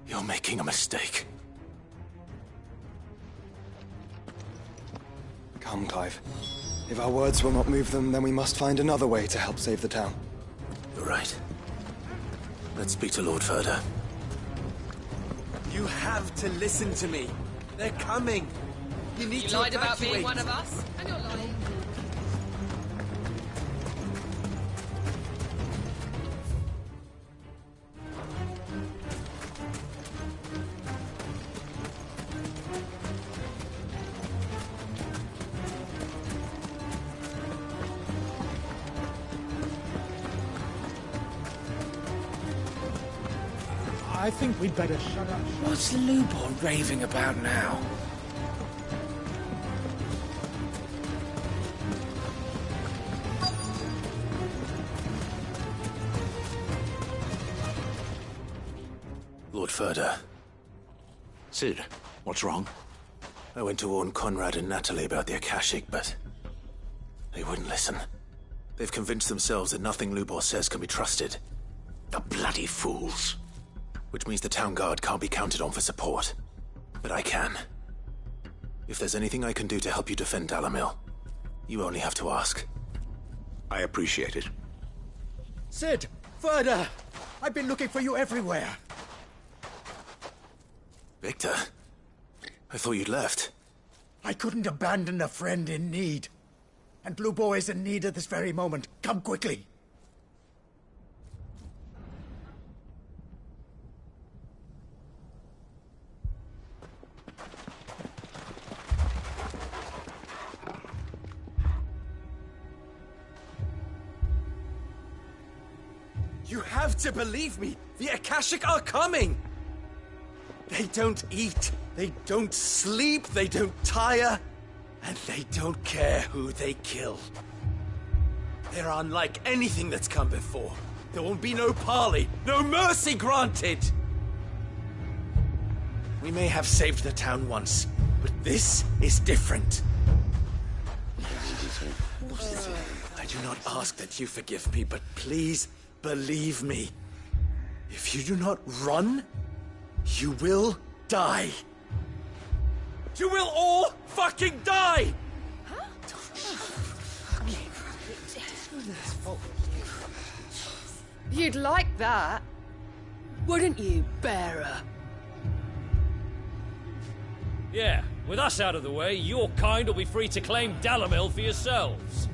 You're making a mistake. Come, Clive. If our words will not move them, then we must find another way to help save the town. You're right. Let's speak to Lord Ferda. You have to listen to me. They're coming. You need to lied about evacuate. being one of us, and you're lying. I think we'd better shut up. What's Lubor raving about now? Lord Ferda. Cid, what's wrong? I went to warn Conrad and Natalie about the Akashic, but they wouldn't listen. They've convinced themselves that nothing Lubor says can be trusted. The bloody fools. Which means the town guard can't be counted on for support. But I can. If there's anything I can do to help you defend Dalamil, you only have to ask. I appreciate it. Cid! Ferda! I've been looking for you everywhere. Victor? I thought you'd left. I couldn't abandon a friend in need. And Lubor is in need at this very moment. Come quickly. You have to believe me! The Akashic are coming! They don't eat, they don't sleep, they don't tire, and they don't care who they kill. They're unlike anything that's come before. There won't be no parley, no mercy granted! We may have saved the town once, but this is different. I do not ask that you forgive me, but please believe me. If you do not run, you will die. You will all fucking die! You'd like that, wouldn't you, bearer? Yeah, with us out of the way, your kind will be free to claim Dalamil for yourselves.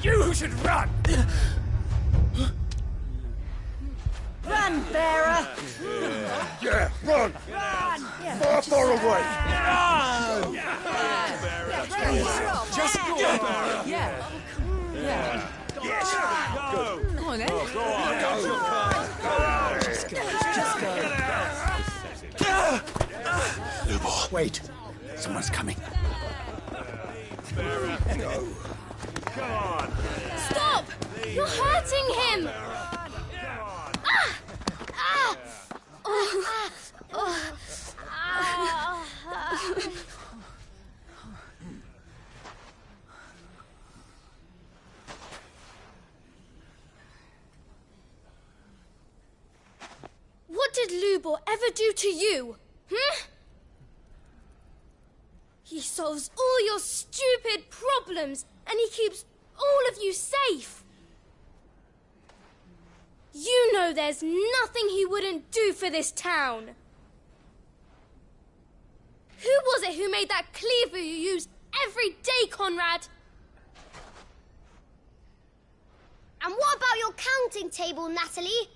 You should run! Run, bearer! Yeah, run! Run! Far, far away! Run! Just go! Yeah. Yes! Go! Come on, then. Go on! Go! Just go! Lubor. Wait. Someone's coming. Go. Come on! Stop! You're hurting him! What did Lubor ever do to you? He solves all your stupid problems, and he keeps all of you safe. You know there's nothing he wouldn't do for this town. Who was it who made that cleaver you use every day, Conrad? And what about your counting table, Natalie?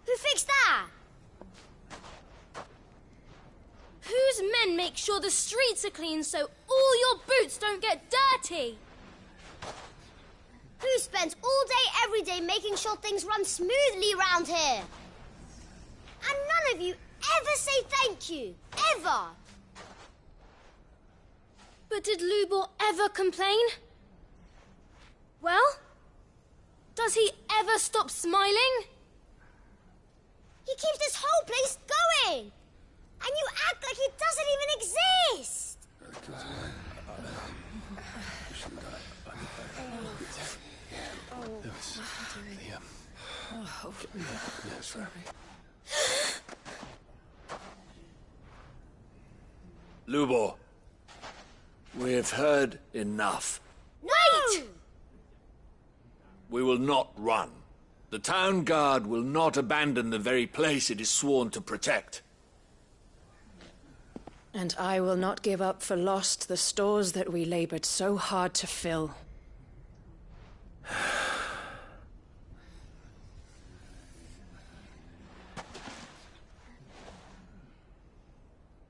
Who fixed that? Whose men make sure the streets are clean so all your boots don't get dirty? Who spends all day, every day making sure things run smoothly round here? And none of you ever say thank you. Ever. But did Lubor ever complain? Well, does he ever stop smiling? He keeps this whole place going. And you act like it doesn't even exist. Lubor, we've heard enough. Wait! We will not run. The town guard will not abandon the very place it is sworn to protect. And I will not give up for lost the stores that we labored so hard to fill.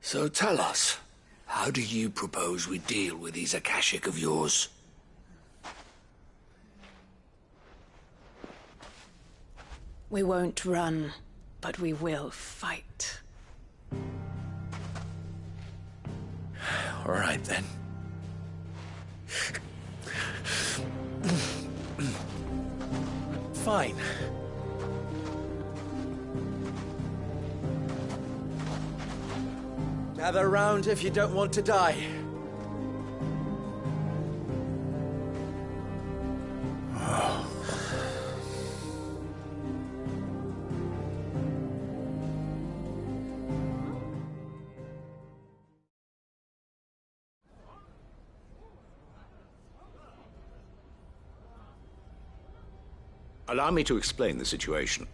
So tell us, how do you propose we deal with these Akashic of yours? We won't run, but we will fight. All right, then. Fine. Gather round if you don't want to die. Allow me to explain the situation.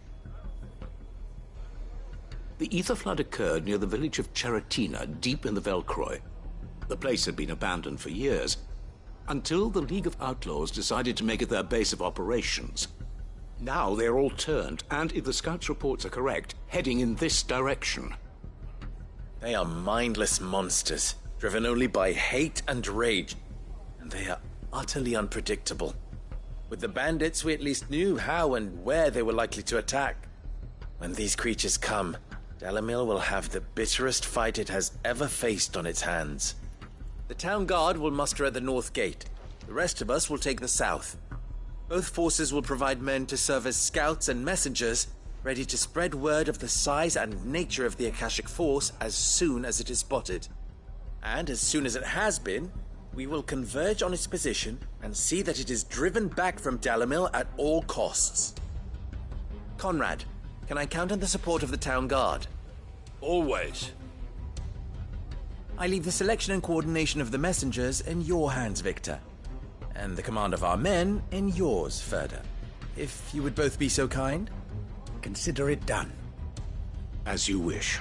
The ether flood occurred near the village of Cheratina, deep in the Velcroy. The place had been abandoned for years, until the League of Outlaws decided to make it their base of operations. Now they're all turned, and if the scouts' reports are correct, heading in this direction. They are mindless monsters, driven only by hate and rage. And they are utterly unpredictable. With the bandits, we at least knew how and where they were likely to attack. When these creatures come, Dalamil will have the bitterest fight it has ever faced on its hands. The town guard will muster at the north gate. The rest of us will take the south. Both forces will provide men to serve as scouts and messengers, ready to spread word of the size and nature of the Akashic force as soon as it is spotted. And as soon as it has been, we will converge on its position and see that it is driven back from Dalamil at all costs. Conrad, can I count on the support of the town guard? Always. I leave the selection and coordination of the messengers in your hands, Victor. And the command of our men in yours, Ferda. If you would both be so kind. Consider it done. As you wish.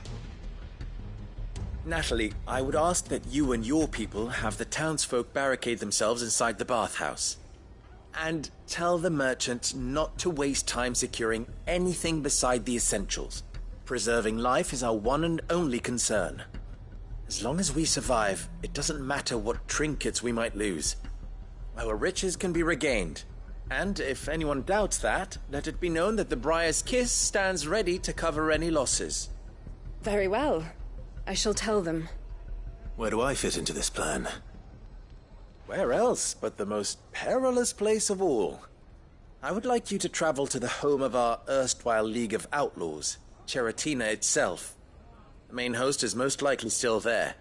Natalie, I would ask that you and your people have the townsfolk barricade themselves inside the bathhouse. And tell the merchant not to waste time securing anything beside the essentials. Preserving life is our one and only concern. As long as we survive, it doesn't matter what trinkets we might lose. Our riches can be regained. And if anyone doubts that, let it be known that the Briar's Kiss stands ready to cover any losses. Very well. I shall tell them. Where do I fit into this plan? Where else but the most perilous place of all? I would like you to travel to the home of our erstwhile League of Outlaws, Cheratina itself. The main host is most likely still there,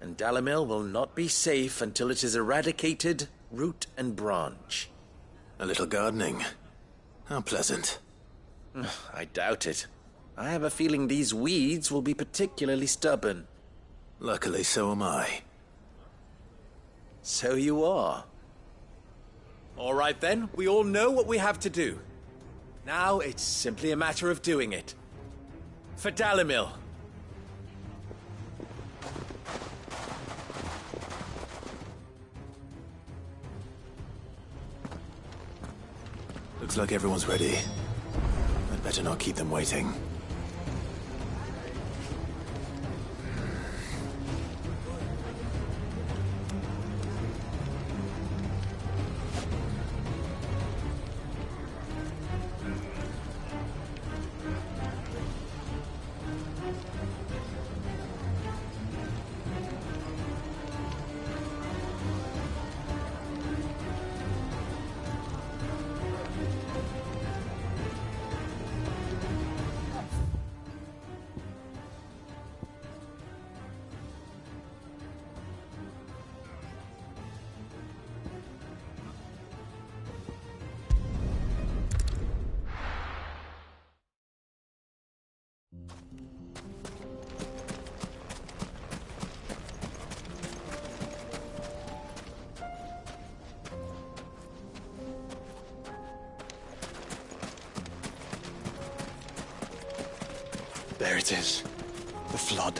and Dalamil will not be safe until it is eradicated, root and branch. A little gardening. How pleasant. I doubt it. I have a feeling these weeds will be particularly stubborn. Luckily, so am I. So you are. All right then, we all know what we have to do. Now it's simply a matter of doing it. For Dalamil. Looks like everyone's ready. I'd better not keep them waiting. There it is. The flood.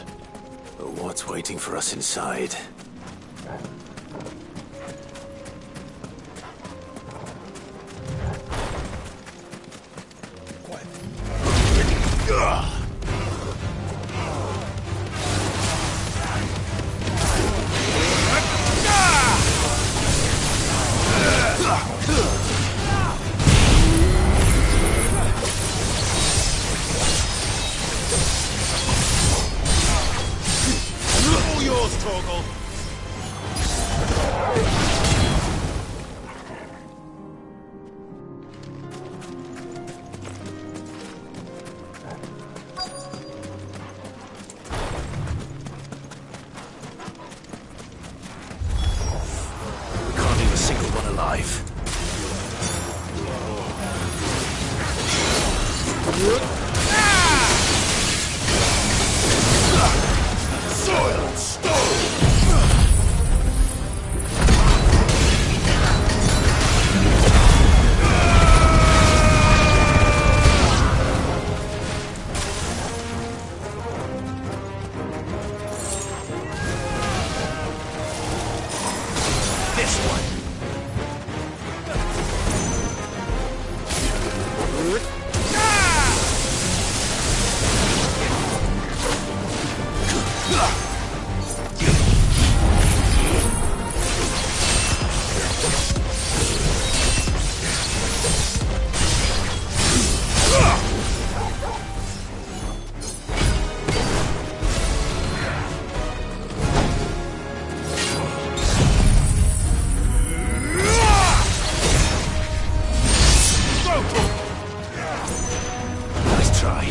What's waiting for us inside? All yours, Torgal. We can't leave a single one alive. Soil and stone! This one. Nice try.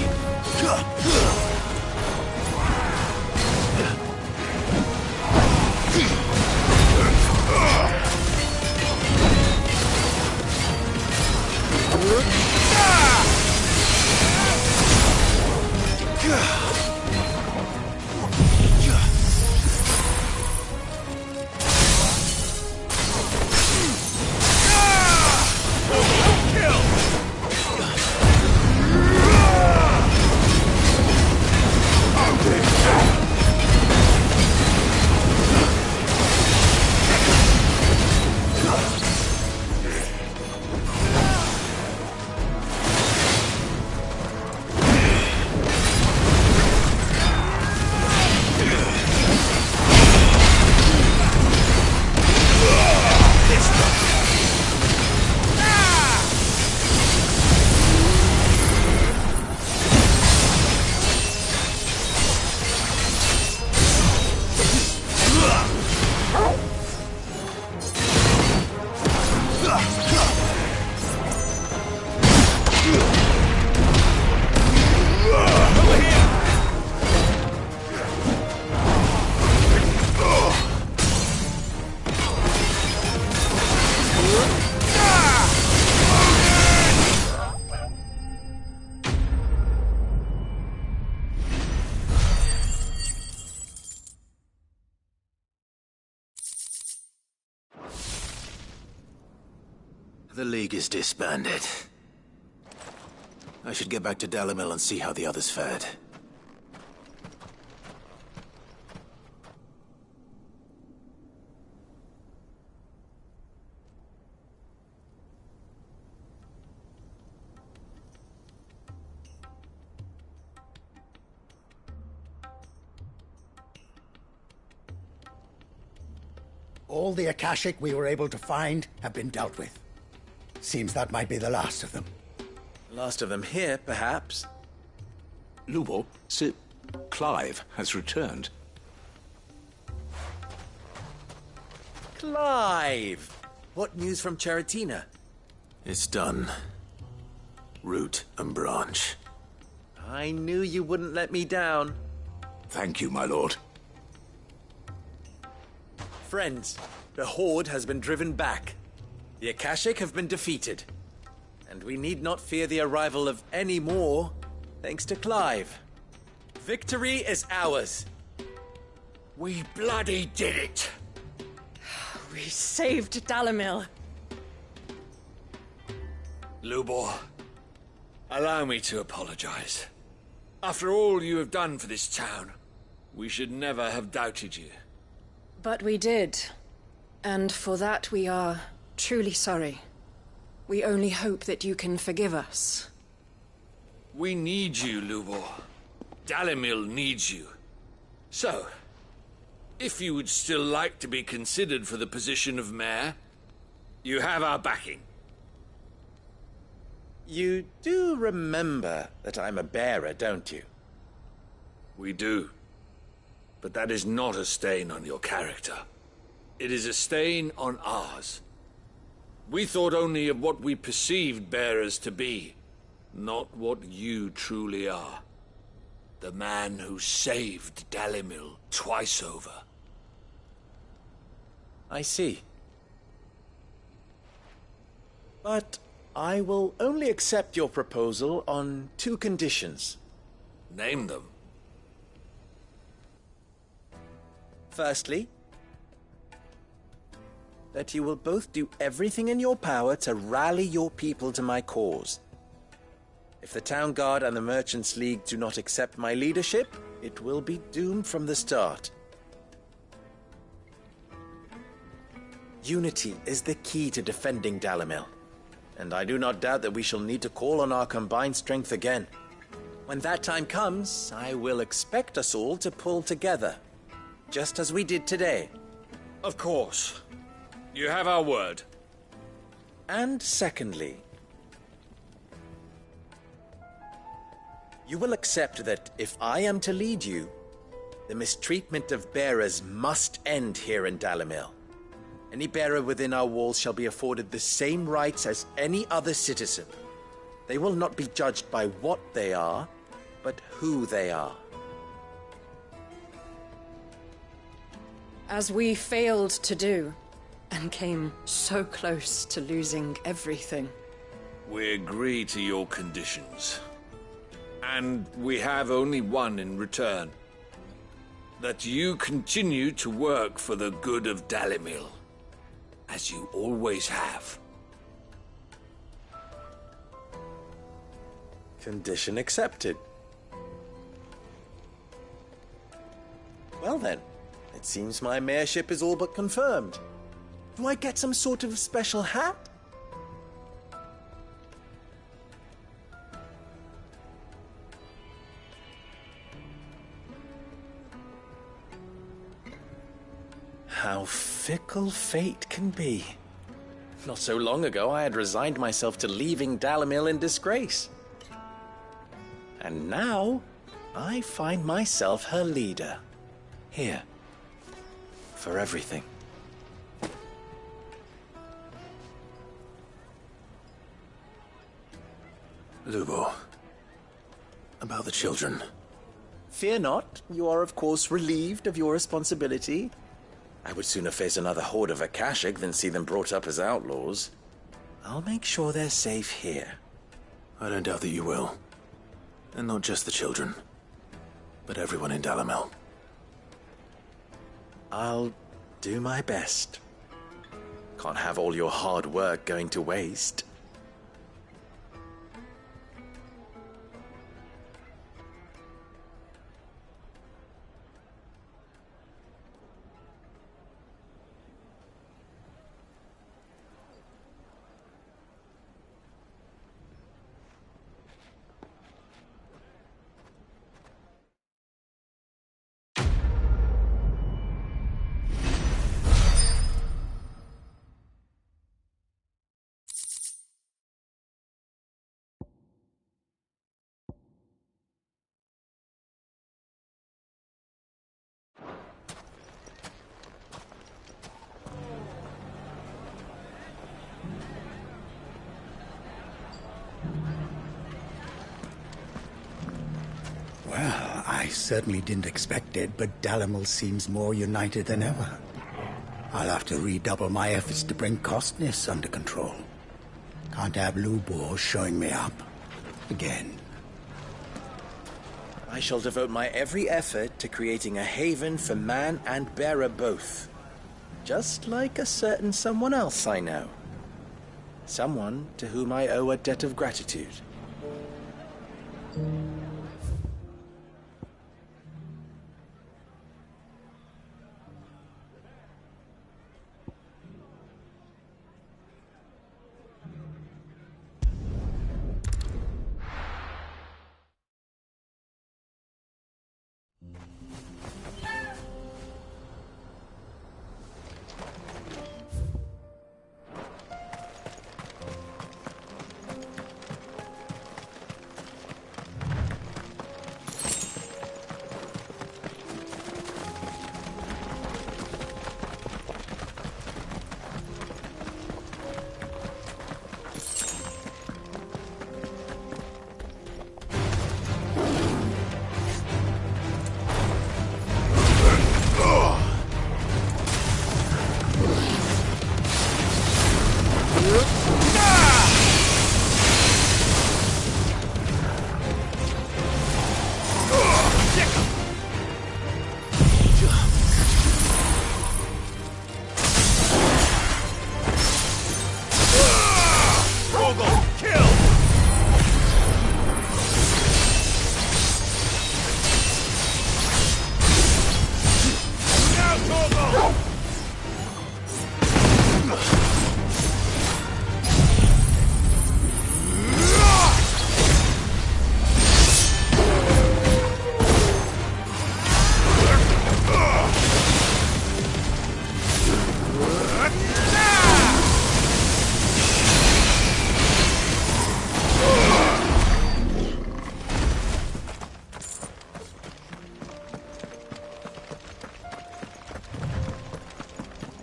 The League is disbanded. I should get back to Dalimil and see how the others fared. All the Akashic we were able to find have been dealt with. Seems that might be the last of them. Last of them here, perhaps. Lubo, Sir Clive has returned. Clive! What news from Charatina? It's done. Root and branch. I knew you wouldn't let me down. Thank you, my lord. Friends, the Horde has been driven back. The Akashic have been defeated. And we need not fear the arrival of any more, thanks to Clive. Victory is ours. We bloody did it. We saved Dalimil. Lubor, allow me to apologize. After all you have done for this town, we should never have doubted you. But we did. And for that we are truly sorry. We only hope that you can forgive us. We need you, Lubor. Dalimil needs you. So, if you would still like to be considered for the position of mayor, you have our backing. You do remember that I'm a bearer, don't you? We do. But that is not a stain on your character. It is a stain on ours. We thought only of what we perceived bearers to be, not what you truly are. The man who saved Dalimil twice over. I see. But I will only accept your proposal on 2 conditions. Name them. Firstly, that you will both do everything in your power to rally your people to my cause. If the Town Guard and the Merchants League do not accept my leadership, it will be doomed from the start. Unity is the key to defending Dalimil, and I do not doubt that we shall need to call on our combined strength again. When that time comes, I will expect us all to pull together, just as we did today. Of course. You have our word. And secondly, you will accept that if I am to lead you, the mistreatment of bearers must end here in Dalimil. Any bearer within our walls shall be afforded the same rights as any other citizen. They will not be judged by what they are, but who they are. As we failed to do, and came so close to losing everything. We agree to your conditions. And we have only one in return. That you continue to work for the good of Dalimil, as you always have. Condition accepted. Well then, it seems my mayorship is all but confirmed. Do I get some sort of special hat? How fickle fate can be. Not so long ago, I had resigned myself to leaving Dalimil in disgrace. And now, I find myself her leader. Here. For everything. Lubo, about the children. Fear not, you are of course relieved of your responsibility. I would sooner face another horde of Akashic than see them brought up as outlaws. I'll make sure they're safe here. I don't doubt that you will. And not just the children, but everyone in Dalimil. I'll do my best. Can't have all your hard work going to waste. Well, I certainly didn't expect it, but Dalimil seems more united than ever. I'll have to redouble my efforts to bring Costness under control. Can't have Lubor showing me up again. I shall devote my every effort to creating a haven for man and bearer both. Just like a certain someone else I know. Someone to whom I owe a debt of gratitude.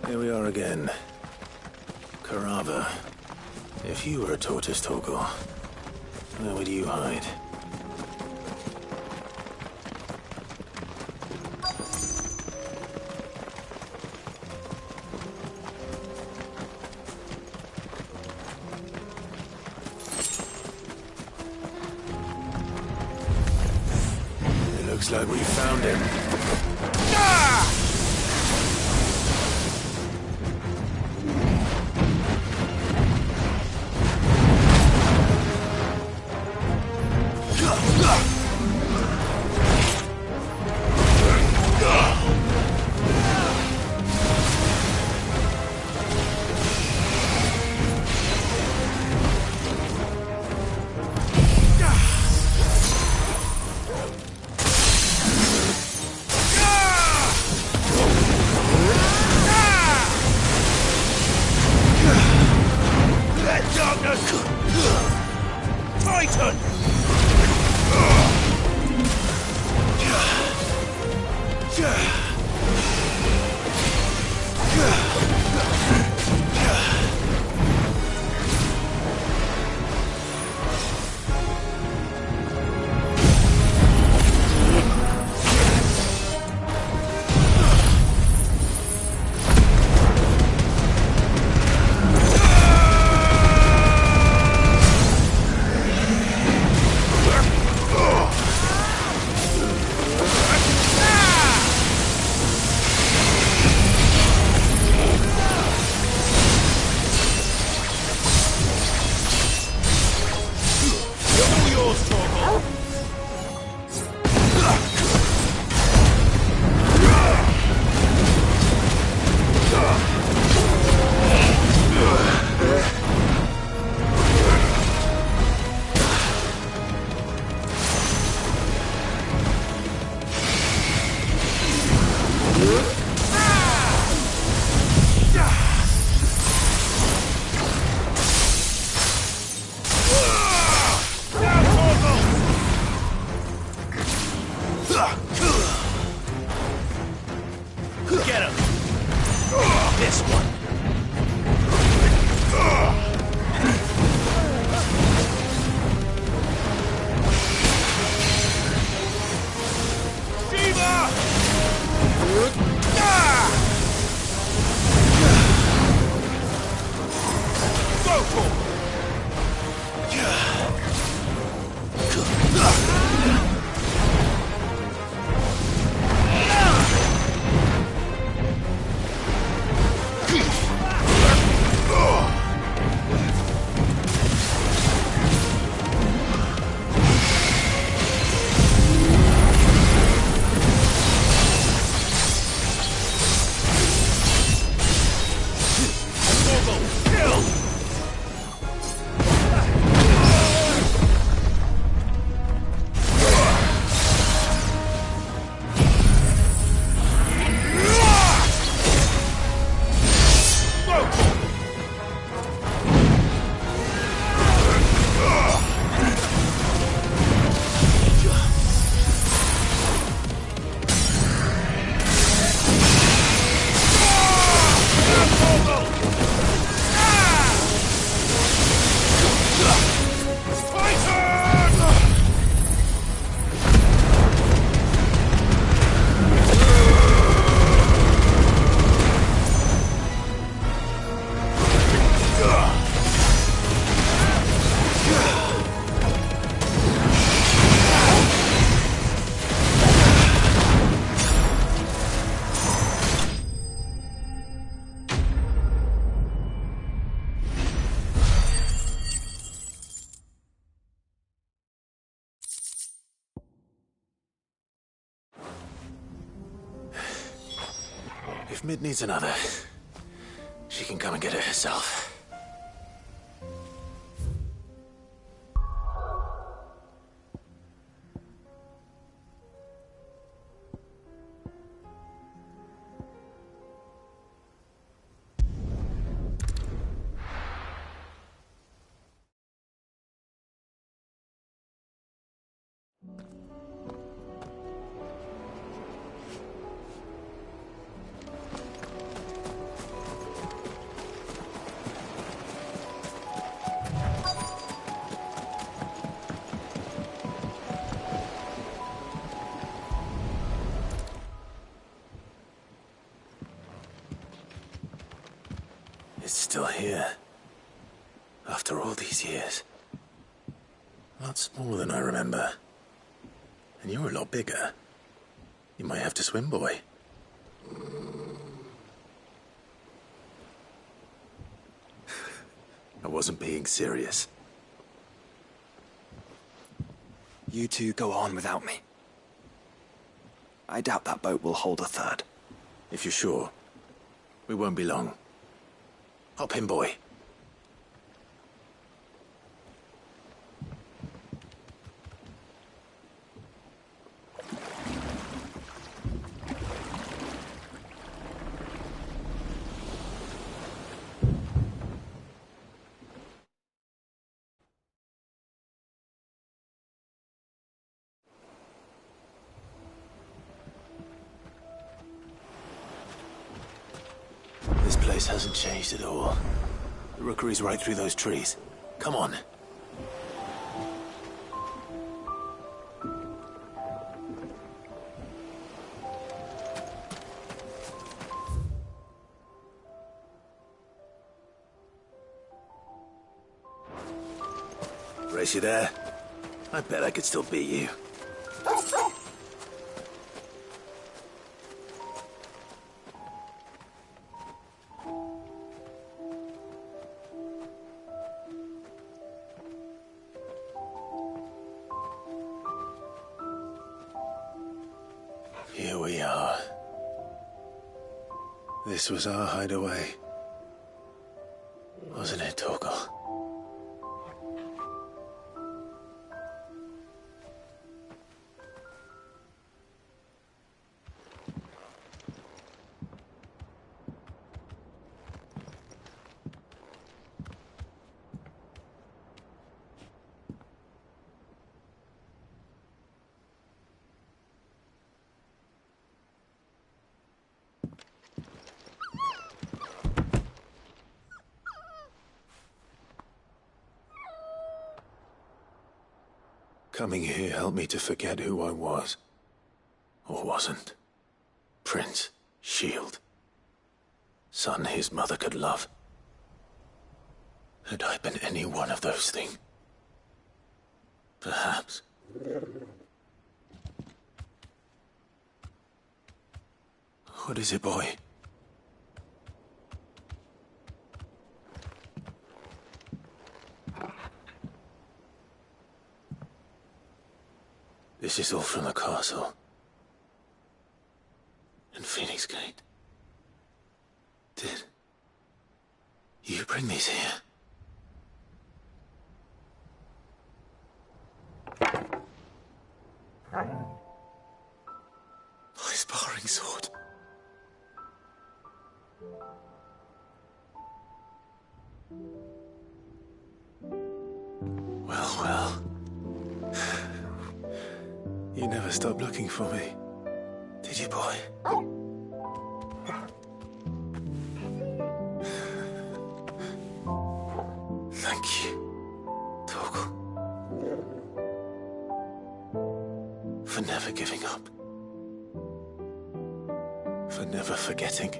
Here we are again. Carava. If you were a tortoise, Torgal, where would you hide? It looks like we found him. Ah! If Mid needs another, she can come and get it herself. It's still here. After all these years. A lot smaller than I remember. And you're a lot bigger. You might have to swim, boy. I wasn't being serious. You two go on without me. I doubt that boat will hold a third. If you're sure, we won't be long. Hop in, boy. This place hasn't changed at all. The rookery's right through those trees. Come on. Race you there? I bet I could still beat you. Here we are. This was our hideaway. Wasn't it, Torgal? Coming here helped me to forget who I was. Or wasn't. Prince, shield. Son his mother could love. Had I been any one of those things? Perhaps. What is it, boy? This is all from the castle. And Phoenix Gate. Did you bring these here? My sparring sword. Well, well. You never stopped looking for me, did you, boy? Thank you, Torgal. For never giving up. For never forgetting.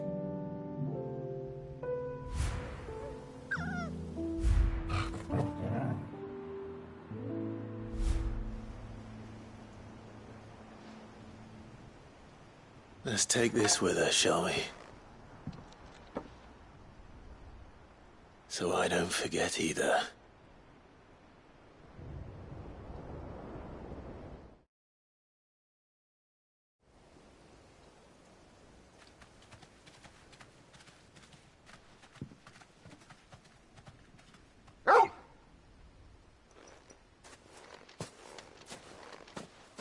Let's take this with us, shall we? So I don't forget either.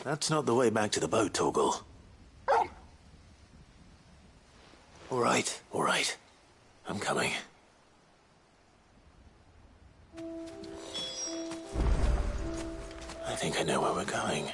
That's not the way back to the boat, Torgal. All right. I'm coming. I think I know where we're going.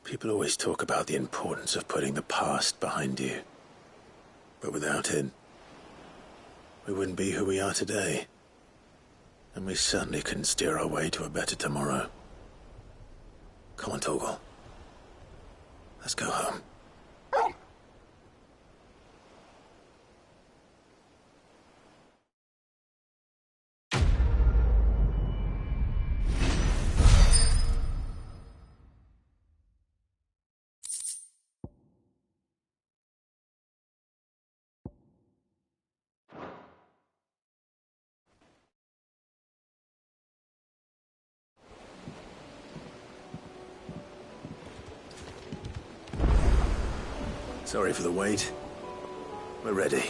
People always talk about the importance of putting the past behind you. But without it, we wouldn't be who we are today. And we certainly couldn't steer our way to a better tomorrow. Come on, Torgal. Let's go home. Sorry for the wait. We're ready.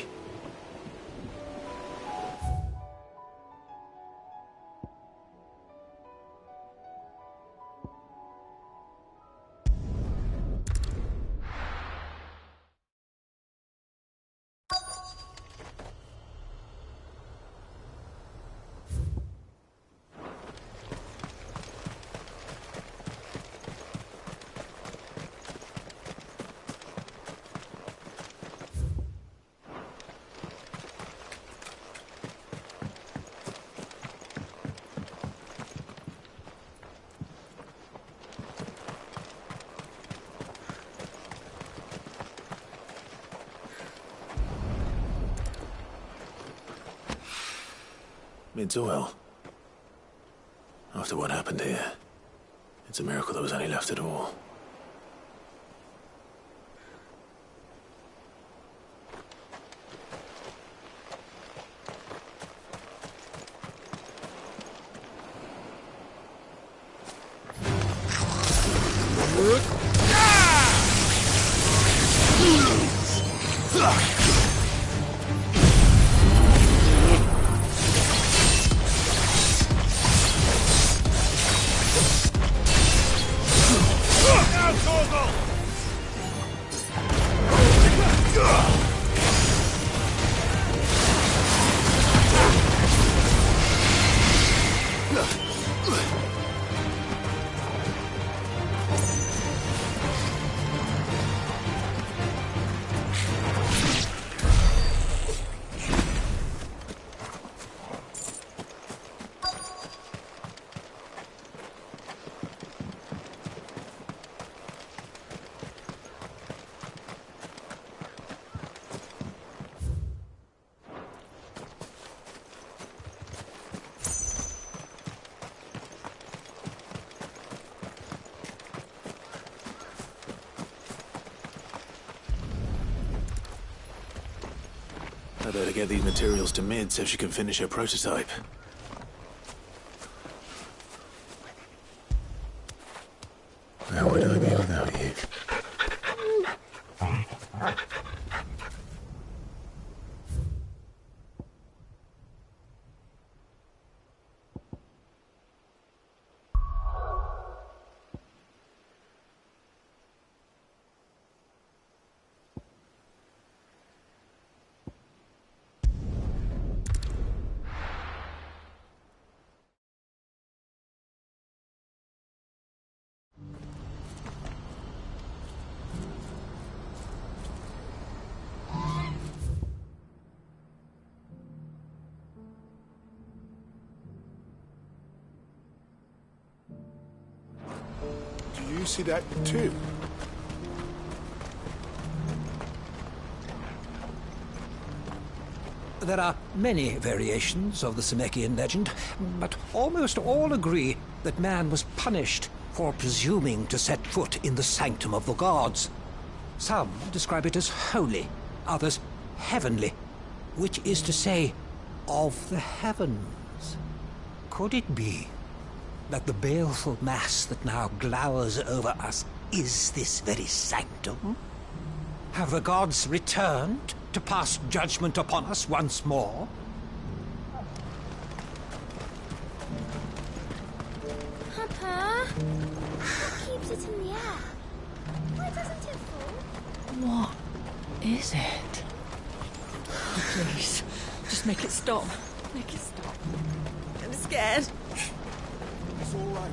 Mid's oil. After what happened here, it's a miracle there was any left at all. I better get these materials to Mid so she can finish her prototype. Where would I be without you? Do you see that too? There are many variations of the Semekian legend, but almost all agree that man was punished for presuming to set foot in the sanctum of the gods. Some describe it as holy, others heavenly, which is to say, of the heavens. Could it be that the baleful mass that now glowers over us is this very sanctum? Have the gods returned to pass judgment upon us once more? Papa, what keeps it in the air? Why doesn't it fall? What is it? Please, just make it stop. Make it stop. I'm scared. It's all right.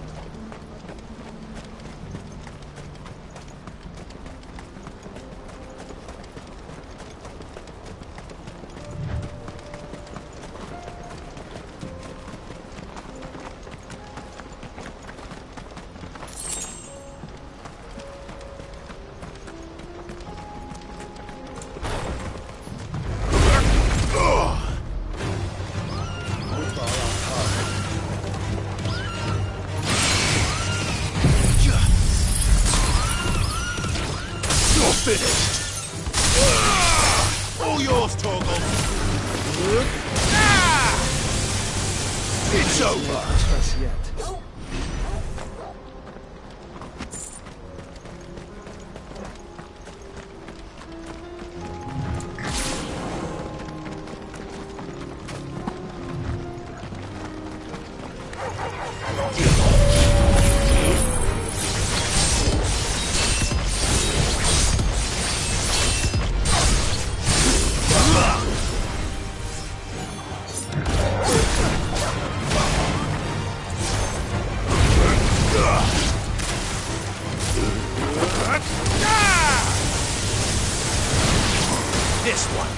All yours, Torgal. It's over. Just yet. This one.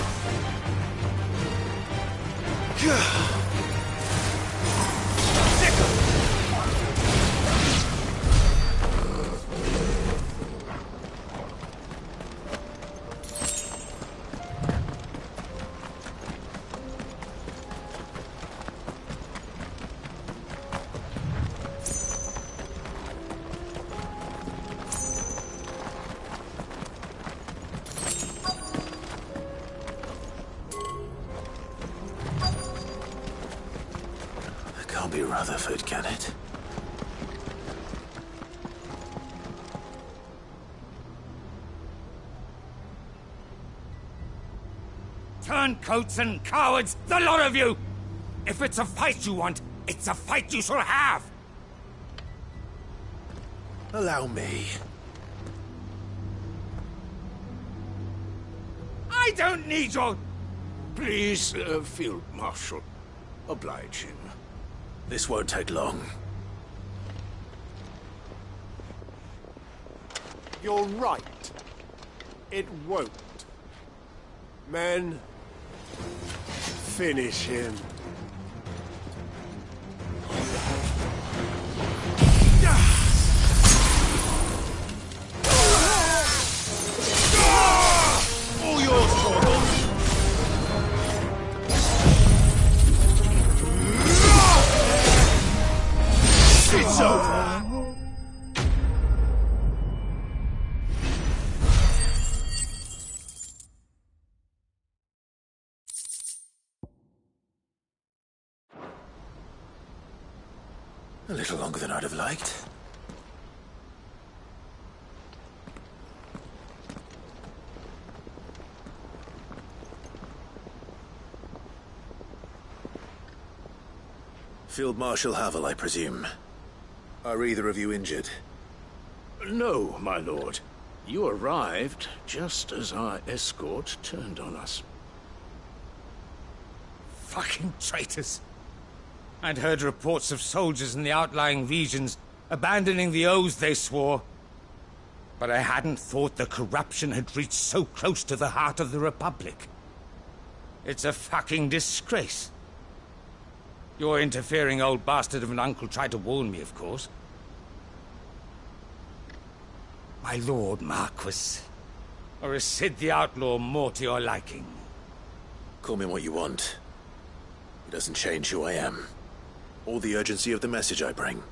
Can't be Rutherford, can it? Turncoats and cowards, the lot of you! If it's a fight you want, it's a fight you shall have! Allow me. I don't need your... Please, Field Marshal, oblige him. This won't take long. You're right. It won't. Men, finish him. All yours, Torgal. It's over. A little longer than I'd have liked. Field Marshal Havel, I presume. Are either of you injured? No, my lord. You arrived just as our escort turned on us. Fucking traitors. I'd heard reports of soldiers in the outlying regions abandoning the oaths they swore. But I hadn't thought the corruption had reached so close to the heart of the Republic. It's a fucking disgrace. Your interfering old bastard of an uncle tried to warn me, of course. My lord Marquis, or is Sid the Outlaw more to your liking? Call me what you want. It doesn't change who I am, or the urgency of the message I bring.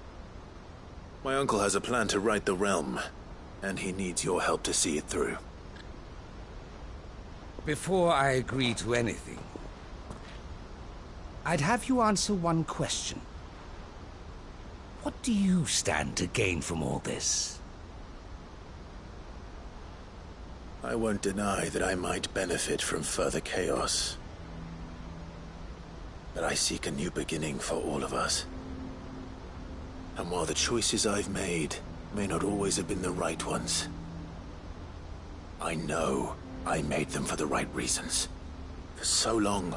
My uncle has a plan to right the realm, and he needs your help to see it through. Before I agree to anything, I'd have you answer one question. What do you stand to gain from all this? I won't deny that I might benefit from further chaos. But I seek a new beginning for all of us. And while the choices I've made may not always have been the right ones, I know I made them for the right reasons. For so long,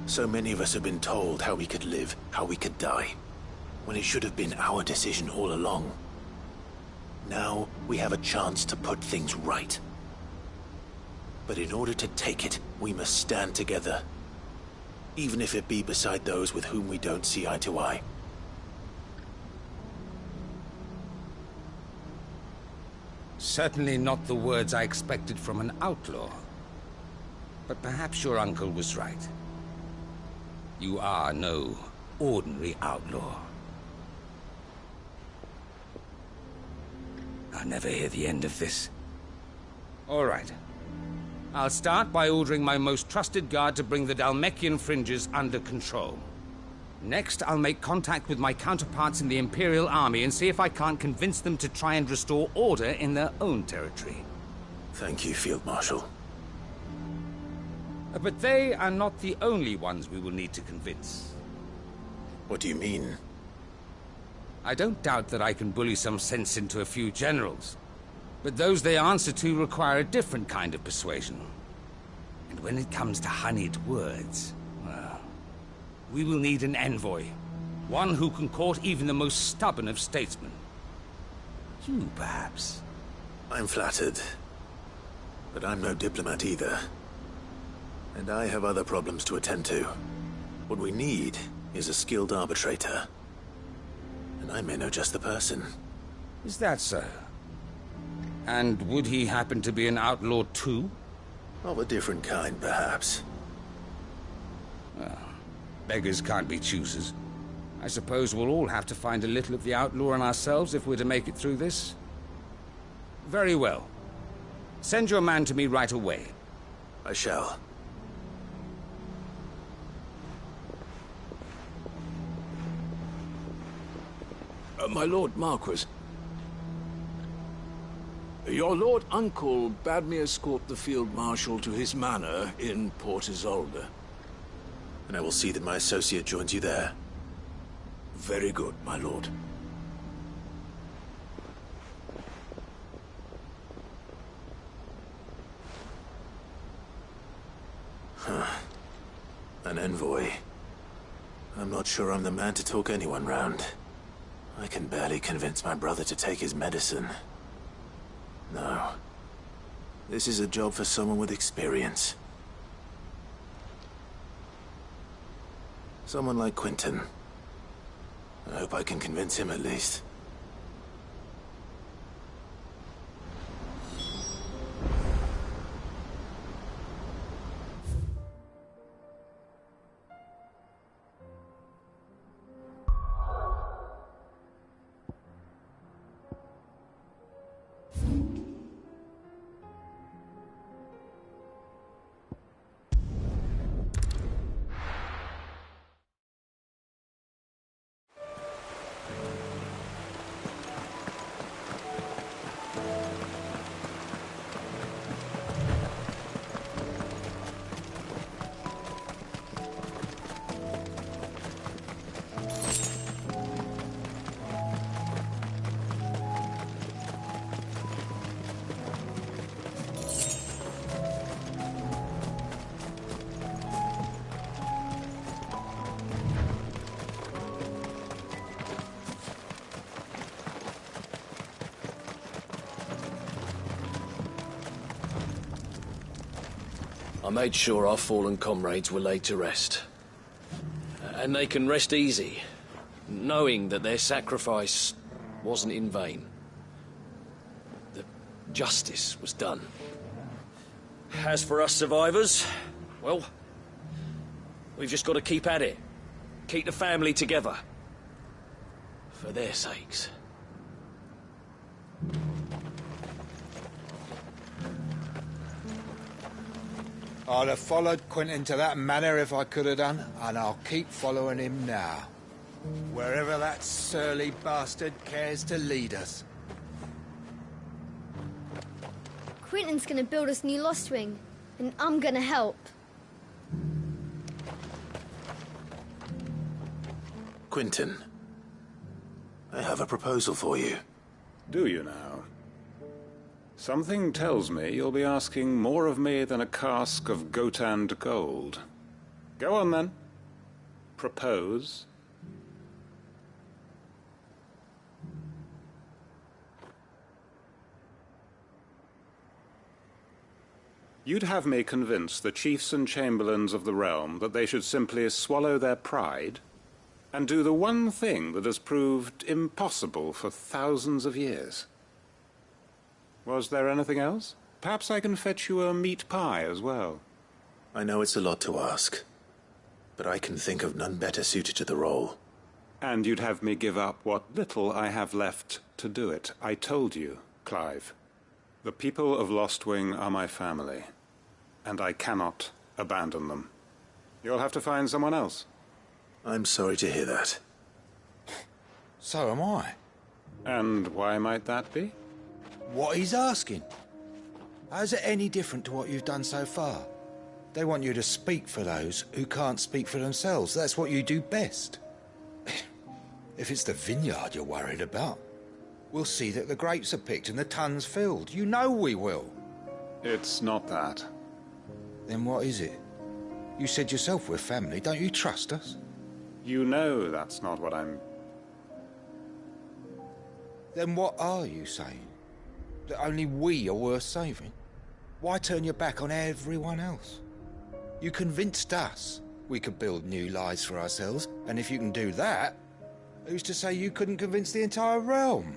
so many of us have been told how we could live, how we could die, when it should have been our decision all along. Now we have a chance to put things right. But in order to take it, we must stand together, even if it be beside those with whom we don't see eye to eye. Certainly not the words I expected from an outlaw. But perhaps your uncle was right. You are no ordinary outlaw. I'll never hear the end of this. All right. I'll start by ordering my most trusted guard to bring the Dhalmekian fringes under control. Next, I'll make contact with my counterparts in the Imperial Army and see if I can't convince them to try and restore order in their own territory. Thank you, Field Marshal. But they are not the only ones we will need to convince. What do you mean? I don't doubt that I can bully some sense into a few generals. But those they answer to require a different kind of persuasion. And when it comes to honeyed words, well, we will need an envoy. One who can court even the most stubborn of statesmen. You, perhaps? I'm flattered. But I'm no diplomat either. And I have other problems to attend to. What we need is a skilled arbitrator. And I may know just the person. Is that so? And would he happen to be an outlaw too? Of a different kind, perhaps. Well, beggars can't be choosers. I suppose we'll all have to find a little of the outlaw in ourselves if we're to make it through this. Very well. Send your man to me right away. I shall. My Lord Marquis, your Lord Uncle bade me escort the Field Marshal to his manor in Port Isolde. And I will see that my associate joins you there. Very good, my lord. Huh. An envoy. I'm not sure I'm the man to talk anyone round. I can barely convince my brother to take his medicine. No. This is a job for someone with experience. Someone like Quentin. I hope I can convince him at least. I made sure our fallen comrades were laid to rest. And they can rest easy, knowing that their sacrifice wasn't in vain. That justice was done. As for us survivors, well, We've just got to keep at it. Keep the family together. For their sakes. I'd have followed Quentin to that manor if I could have done, and I'll keep following him now. Wherever that surly bastard cares to lead us. Quentin's gonna build us new Lost Wing, and I'm gonna help. Quentin, I have a proposal for you. Do you now? Something tells me you'll be asking more of me than a cask of Gotand gold. Go on, then. Propose. You'd have me convince the chiefs and chamberlains of the realm that they should simply swallow their pride and do the one thing that has proved impossible for thousands of years. Was there anything else? Perhaps I can fetch you a meat pie as well. I know it's a lot to ask, but I can think of none better suited to the role. And you'd have me give up what little I have left to do it. I told you, Clive. The people of Lostwing are my family, and I cannot abandon them. You'll have to find someone else. I'm sorry to hear that. So am I. And why might that be? What he's asking. How's it any different to what you've done so far? They want you to speak for those who can't speak for themselves. That's what you do best. If it's the vineyard you're worried about, we'll see that the grapes are picked and the tons filled. You know we will. It's not that. Then what is it? You said yourself we're family. Don't you trust us? You know that's not what I'm... Then what are you saying? That only we are worth saving? Why turn your back on everyone else? You convinced us we could build new lives for ourselves, and if you can do that, who's to say you couldn't convince the entire realm?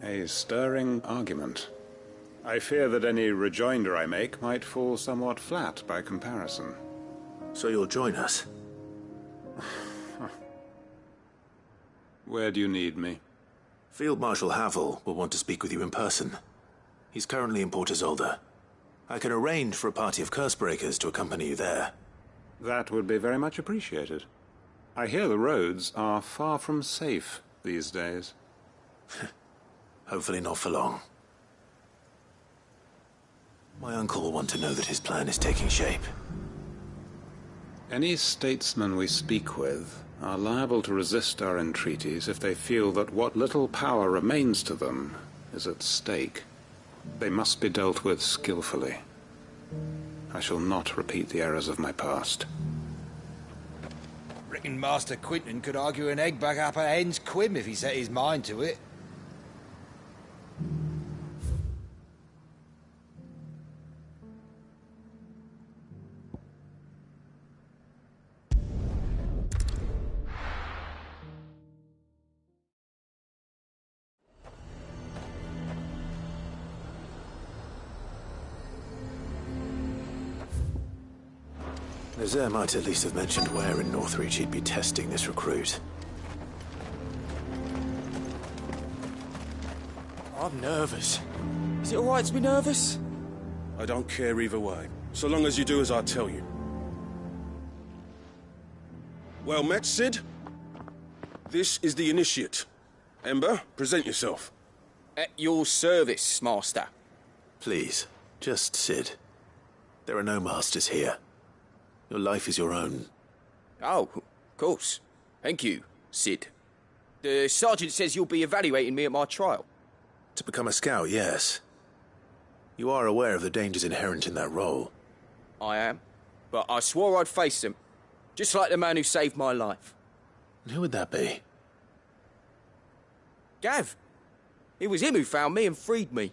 A stirring argument. I fear that any rejoinder I make might fall somewhat flat by comparison. So you'll join us? Where do you need me? Field Marshal Havel will want to speak with you in person. He's currently in Port Isolde. I can arrange for a party of Cursebreakers to accompany you there. That would be very much appreciated. I hear the roads are far from safe these days. Hopefully not for long. My uncle will want to know that his plan is taking shape. Any statesmen we speak with are liable to resist our entreaties if they feel that what little power remains to them is at stake. They must be dealt with skillfully. I shall not repeat the errors of my past. Reckon Master Quentin could argue an egg back up a hen's quim if he set his mind to it. Nazaire might at least have mentioned where in Northreach he'd be testing this recruit. I'm nervous. Is it alright to be nervous? I don't care either way, so long as you do as I tell you. Well met, Sid. This is the Initiate. Ember, present yourself. At your service, Master. Please, just Sid. There are no masters here. Your life is your own. Oh, of course. Thank you, Sid. The Sergeant says you'll be evaluating me at my trial. To become a scout, yes. You are aware of the dangers inherent in that role. I am. But I swore I'd face them. Just like the man who saved my life. And who would that be? Gav. It was him who found me and freed me.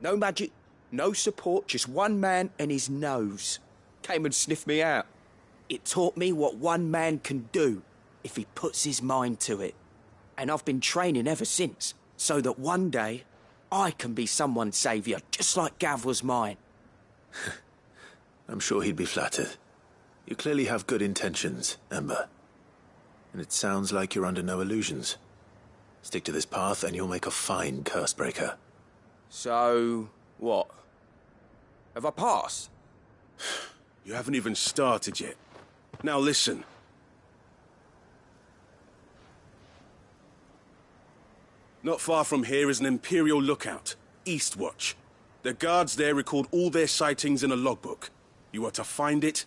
No magic, no support, just one man and his nose. Came and sniffed me out. It taught me what one man can do if he puts his mind to it. And I've been training ever since, so that one day I can be someone's saviour, just like Gav was mine. I'm sure he'd be flattered. You clearly have good intentions, Ember. And it sounds like you're under no illusions. Stick to this path and you'll make a fine Cursebreaker. So, what? Have I passed? You haven't even started yet. Now listen. Not far from here is an Imperial lookout, Eastwatch. The guards there record all their sightings in a logbook. You are to find it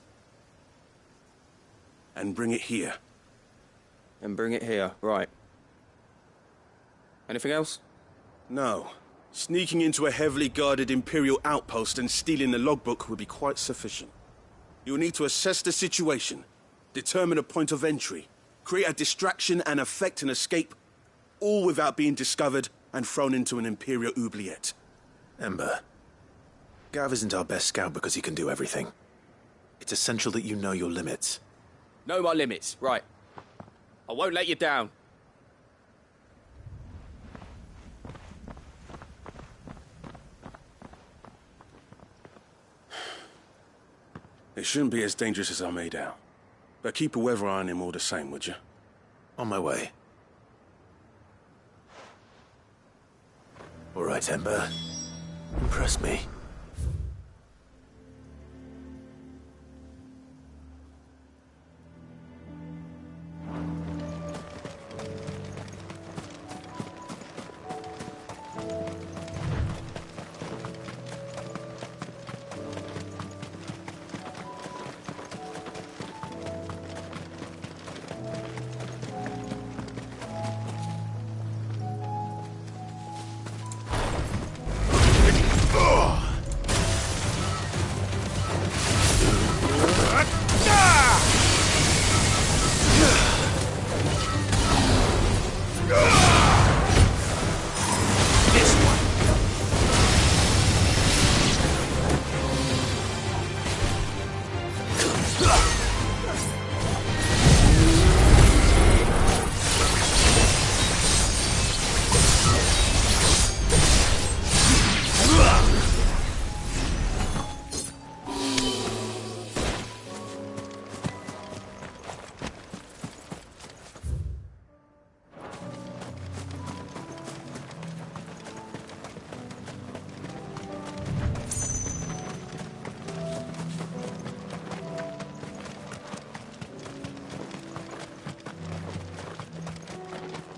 and bring it here. And bring it here, right. Anything else? No. Sneaking into a heavily guarded Imperial outpost and stealing the logbook would be quite sufficient. You'll need to assess the situation, determine a point of entry, create a distraction and effect an escape, all without being discovered and thrown into an Imperial oubliette. Ember, Gav isn't our best scout because he can do everything. It's essential that you know your limits. Know my limits, right. I won't let you down. It shouldn't be as dangerous as I made out. But keep a weather eye on him all the same, would you? On my way. All right, Ember. Impress me.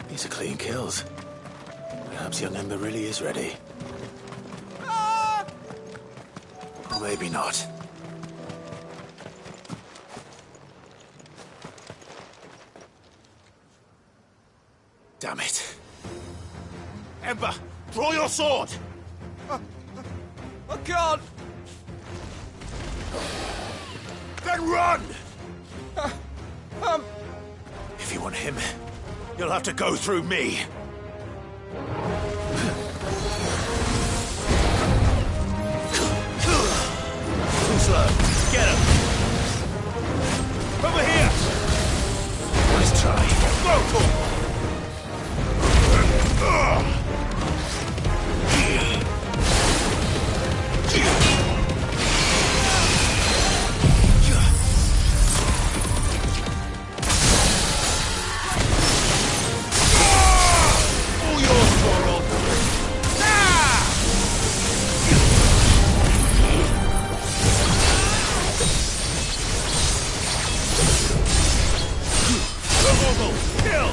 These are clean kills. Perhaps young Ember really is ready. Or maybe not. Damn it. Ember, draw your sword! I can't! Then run! If you want him, you'll have to go through me. Too slow. Get him. Over here. Nice try. Go, Paul. Kill!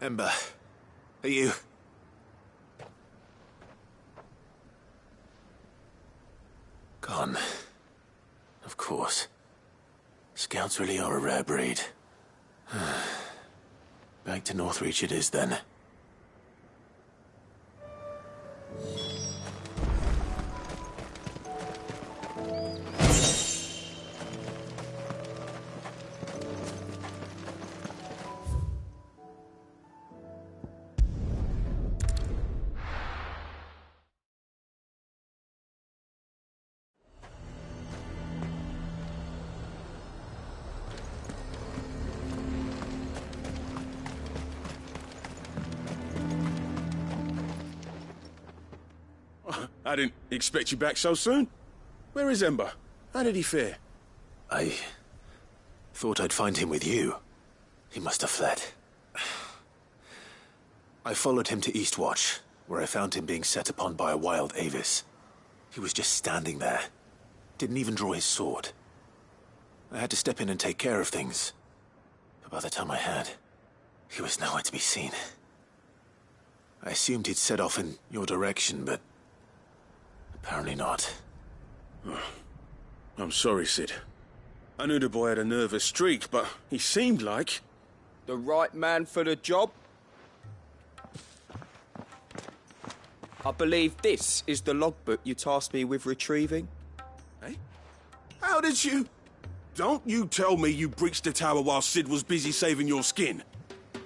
Ember, are you... Gone. Of course. Scouts really are a rare breed. Back to Northreach it is, then. I didn't expect you back so soon. Where is Ember? How did he fare? I thought I'd find him with you. He must have fled. I followed him to Eastwatch, where I found him being set upon by a wild Avis. He was just standing there. Didn't even draw his sword. I had to step in and take care of things. But by the time I had, he was nowhere to be seen. I assumed he'd set off in your direction, but apparently not. I'm sorry, Sid. I knew the boy had a nervous streak, but he seemed like... The right man for the job? I believe this is the logbook you tasked me with retrieving. Hey? How did you... Don't you tell me you breached the tower while Sid was busy saving your skin.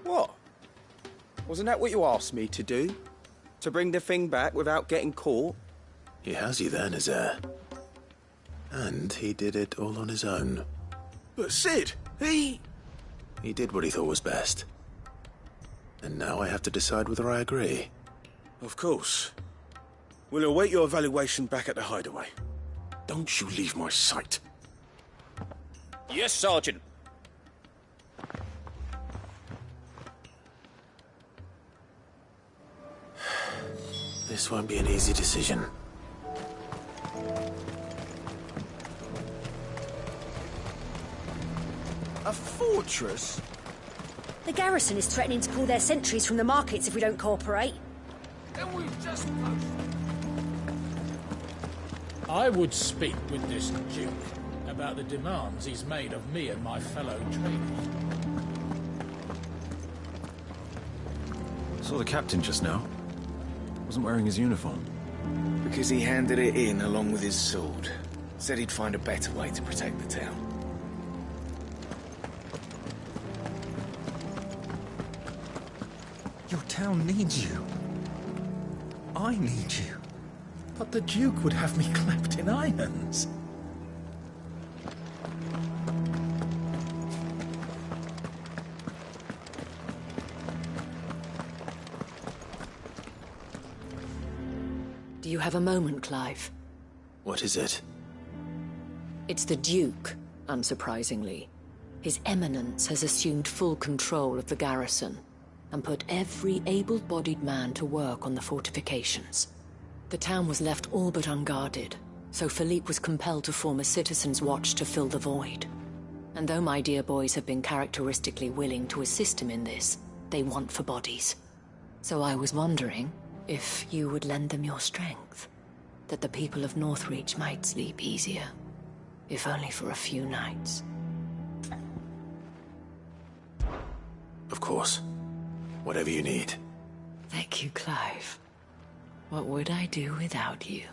What? Wasn't that what you asked me to do? To bring the thing back without getting caught? He has you there, Nazaire. And he did it all on his own. But Sid, he did what he thought was best. And now I have to decide whether I agree. Of course. We'll await your evaluation back at the hideaway. Don't you leave my sight. Yes, Sergeant. This won't be an easy decision. A fortress? The garrison is threatening to pull their sentries from the markets if we don't cooperate. Then we've just I would speak with this Duke about the demands he's made of me and my fellow traders. Saw the captain just now. Wasn't wearing his uniform. Because he handed it in along with his sword. Said he'd find a better way to protect the town. Your town needs you. I need you. But the Duke would have me clapped in irons. Do you have a moment, Clive? What is it? It's the Duke, unsurprisingly. His Eminence has assumed full control of the garrison and put every able-bodied man to work on the fortifications. The town was left all but unguarded, so Philippe was compelled to form a citizen's watch to fill the void. And though my dear boys have been characteristically willing to assist him in this, they want for bodies. So I was wondering if you would lend them your strength, that the people of Northreach might sleep easier, if only for a few nights. Of course. Whatever you need. Thank you, Clive. What would I do without you?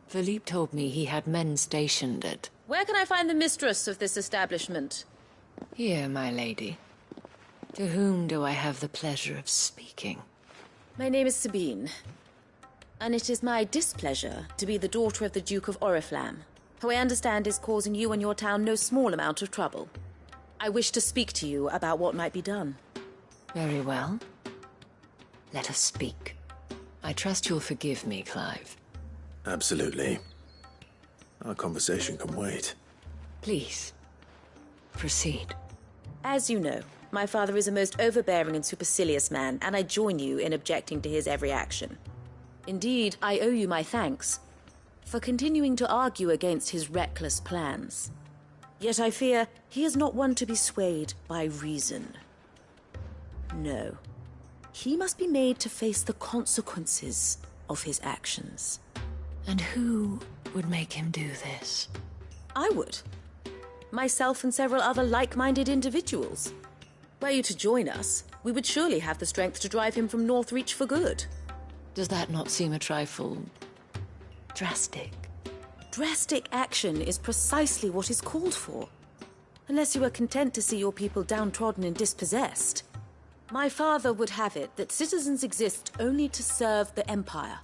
Philippe told me he had men stationed at... Where can I find the mistress of this establishment? Here, my lady. To whom do I have the pleasure of speaking? My name is Sabine, and it is my displeasure to be the daughter of the Duke of Oriflamme, who I understand is causing you and your town no small amount of trouble. I wish to speak to you about what might be done. Very well. Let us speak. I trust you'll forgive me, Clive. Absolutely. Our conversation can wait. Please, proceed. As you know, my father is a most overbearing and supercilious man, and I join you in objecting to his every action. Indeed, I owe you my thanks for continuing to argue against his reckless plans. Yet I fear he is not one to be swayed by reason. No, he must be made to face the consequences of his actions. And who would make him do this? I would. Myself and several other like-minded individuals. Were you to join us, we would surely have the strength to drive him from Northreach for good. Does that not seem a trifle drastic? Drastic action is precisely what is called for. Unless you are content to see your people downtrodden and dispossessed. My father would have it that citizens exist only to serve the Empire.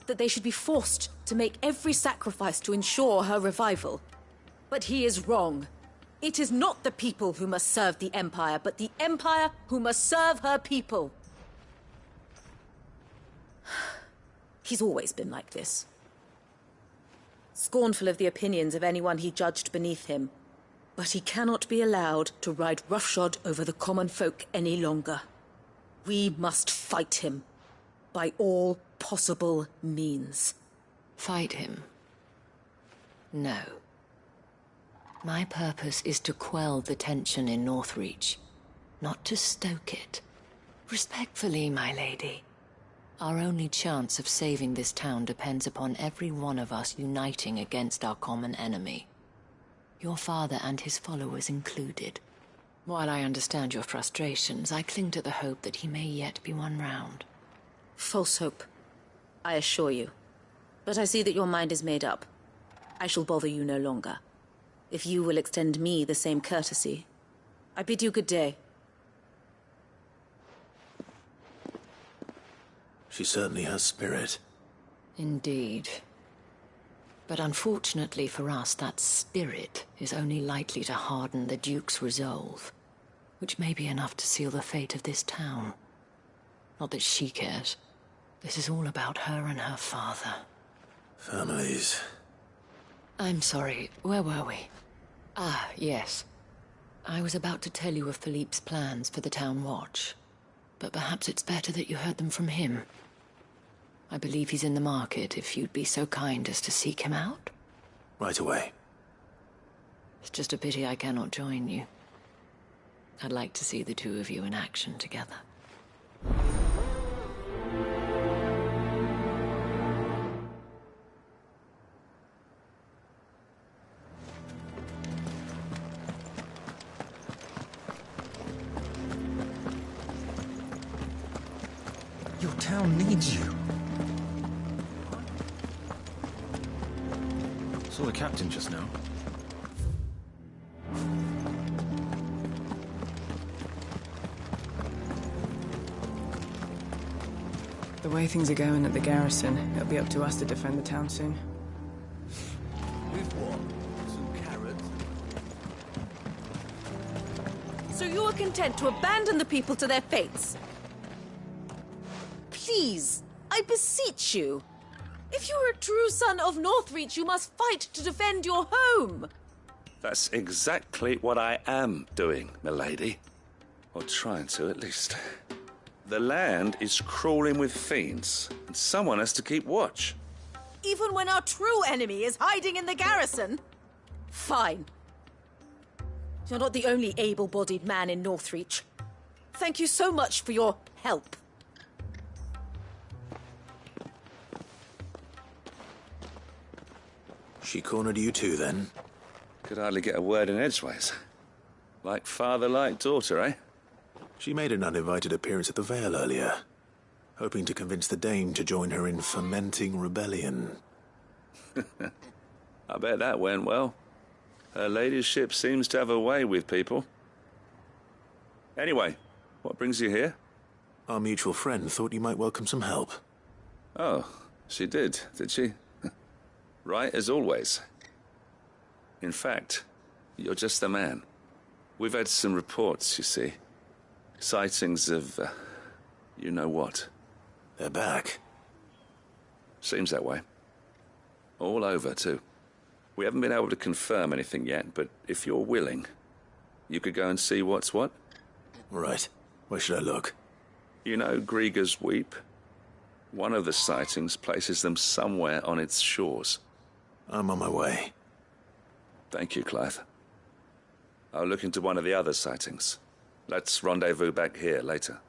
That they should be forced to make every sacrifice to ensure her revival. But he is wrong. It is not the people who must serve the Empire, but the Empire who must serve her people. He's always been like this. Scornful of the opinions of anyone he judged beneath him. But he cannot be allowed to ride roughshod over the common folk any longer. We must fight him. By all possible means. Fight him? No. My purpose is to quell the tension in Northreach, not to stoke it. Respectfully, my lady. Our only chance of saving this town depends upon every one of us uniting against our common enemy. Your father and his followers included. While I understand your frustrations, I cling to the hope that he may yet be won round. False hope, I assure you. But I see that your mind is made up. I shall bother you no longer. If you will extend me the same courtesy, I bid you good day. She certainly has spirit. Indeed. But unfortunately for us, that spirit is only likely to harden the Duke's resolve, which may be enough to seal the fate of this town. Not that she cares. This is all about her and her father. Families. I'm sorry, where were we? Ah, yes. I was about to tell you of Philippe's plans for the town watch, but perhaps it's better that you heard them from him. I believe he's in the market, if you'd be so kind as to seek him out. Right away. It's just a pity I cannot join you. I'd like to see the two of you in action together. Your town needs you. Saw the captain just now. The way things are going at the garrison, it'll be up to us to defend the town soon. With what? Some carrots? So you are content to abandon the people to their fates? Please, I beseech you. If you are a true son of Northreach, you must fight to defend your home. That's exactly what I am doing, milady. Or trying to, at least. The land is crawling with fiends, and someone has to keep watch. Even when our true enemy is hiding in the garrison? Fine. You're not the only able-bodied man in Northreach. Thank you so much for your help. She cornered you too, then? Could hardly get a word in edgeways. Like father, like daughter, eh? She made an uninvited appearance at the Vale earlier, hoping to convince the Dane to join her in fomenting rebellion. I bet that went well. Her ladyship seems to have a way with people. Anyway, what brings you here? Our mutual friend thought you might welcome some help. Oh, she did she? Right as always. In fact, you're just the man. We've had some reports, you see. Sightings of, you know what. They're back. Seems that way. All over, too. We haven't been able to confirm anything yet, but if you're willing, you could go and see what's what. Right. Where should I look? You know Grieger's Weep? One of the sightings places them somewhere on its shores. I'm on my way. Thank you, Clive. I'll look into one of the other sightings. Let's rendezvous back here later.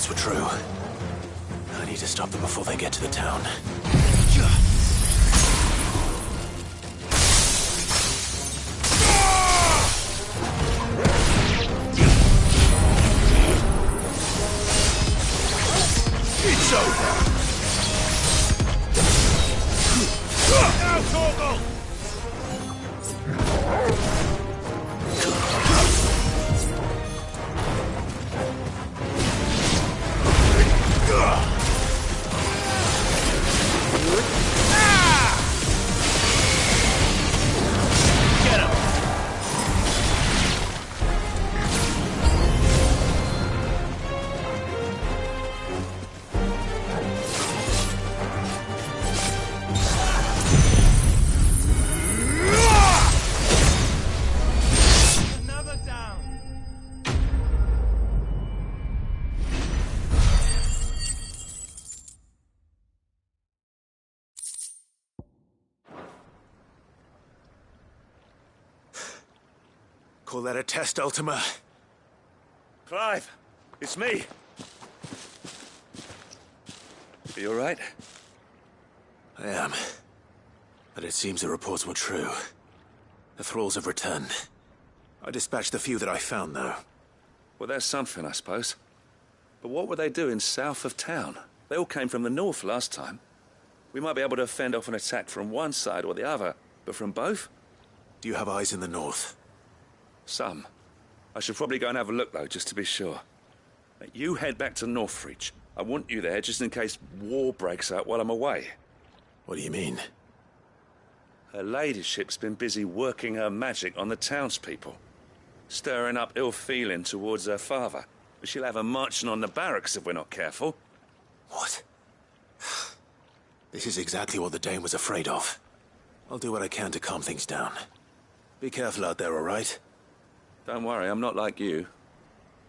reports were true. I need to stop them before they get to the town. It's over! Now, Torgal! Get him! Another down! Call that a test, Ultima? Clive, it's me. Are you all right? I am. But it seems the reports were true. The thralls have returned. I dispatched the few that I found, though. Well, that's something, I suppose. But what were they doing south of town? They all came from the north last time. We might be able to fend off an attack from one side or the other, but from both? Do you have eyes in the north? Some. I should probably go and have a look, though, just to be sure. You head back to Northreach. I want you there just in case war breaks out while I'm away. What do you mean? Her ladyship's been busy working her magic on the townspeople, stirring up ill feeling towards her father. But she'll have her marching on the barracks if we're not careful. What? This is exactly what the Dane was afraid of. I'll do what I can to calm things down. Be careful out there, all right? Don't worry, I'm not like you.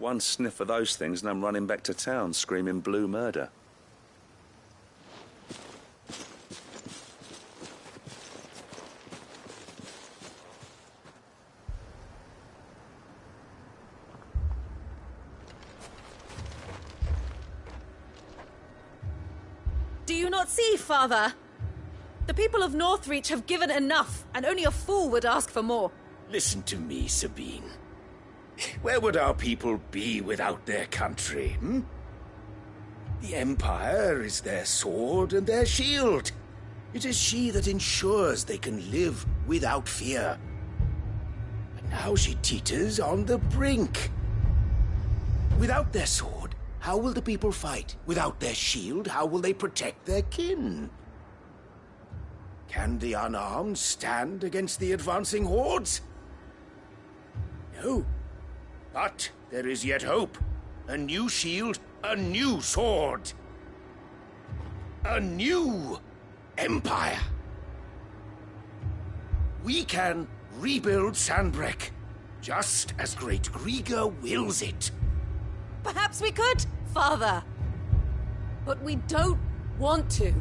One sniff of those things and I'm running back to town screaming blue murder. Do you not see, Father? The people of Northreach have given enough, and only a fool would ask for more. Listen to me, Sabine. Where would our people be without their country, hmm? The Empire is their sword and their shield. It is she that ensures they can live without fear. But now she teeters on the brink. Without their sword, how will the people fight? Without their shield, how will they protect their kin? Can the unarmed stand against the advancing hordes? No. But there is yet hope. A new shield, a new sword. A new empire. We can rebuild Sandbreck, just as Great Grieger wills it. Perhaps we could, Father. But we don't want to.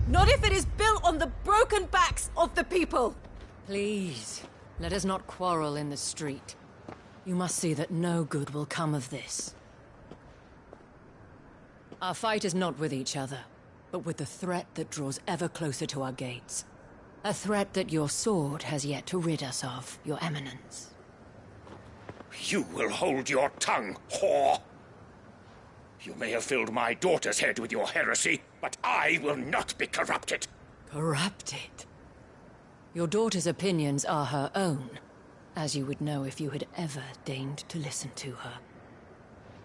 Not if it is built on the broken backs of the people. Please, let us not quarrel in the street. You must see that no good will come of this. Our fight is not with each other, but with the threat that draws ever closer to our gates. A threat that your sword has yet to rid us of, Your Eminence. You will hold your tongue, whore! You may have filled my daughter's head with your heresy, but I will not be corrupted. Corrupted? Your daughter's opinions are her own, as you would know if you had ever deigned to listen to her.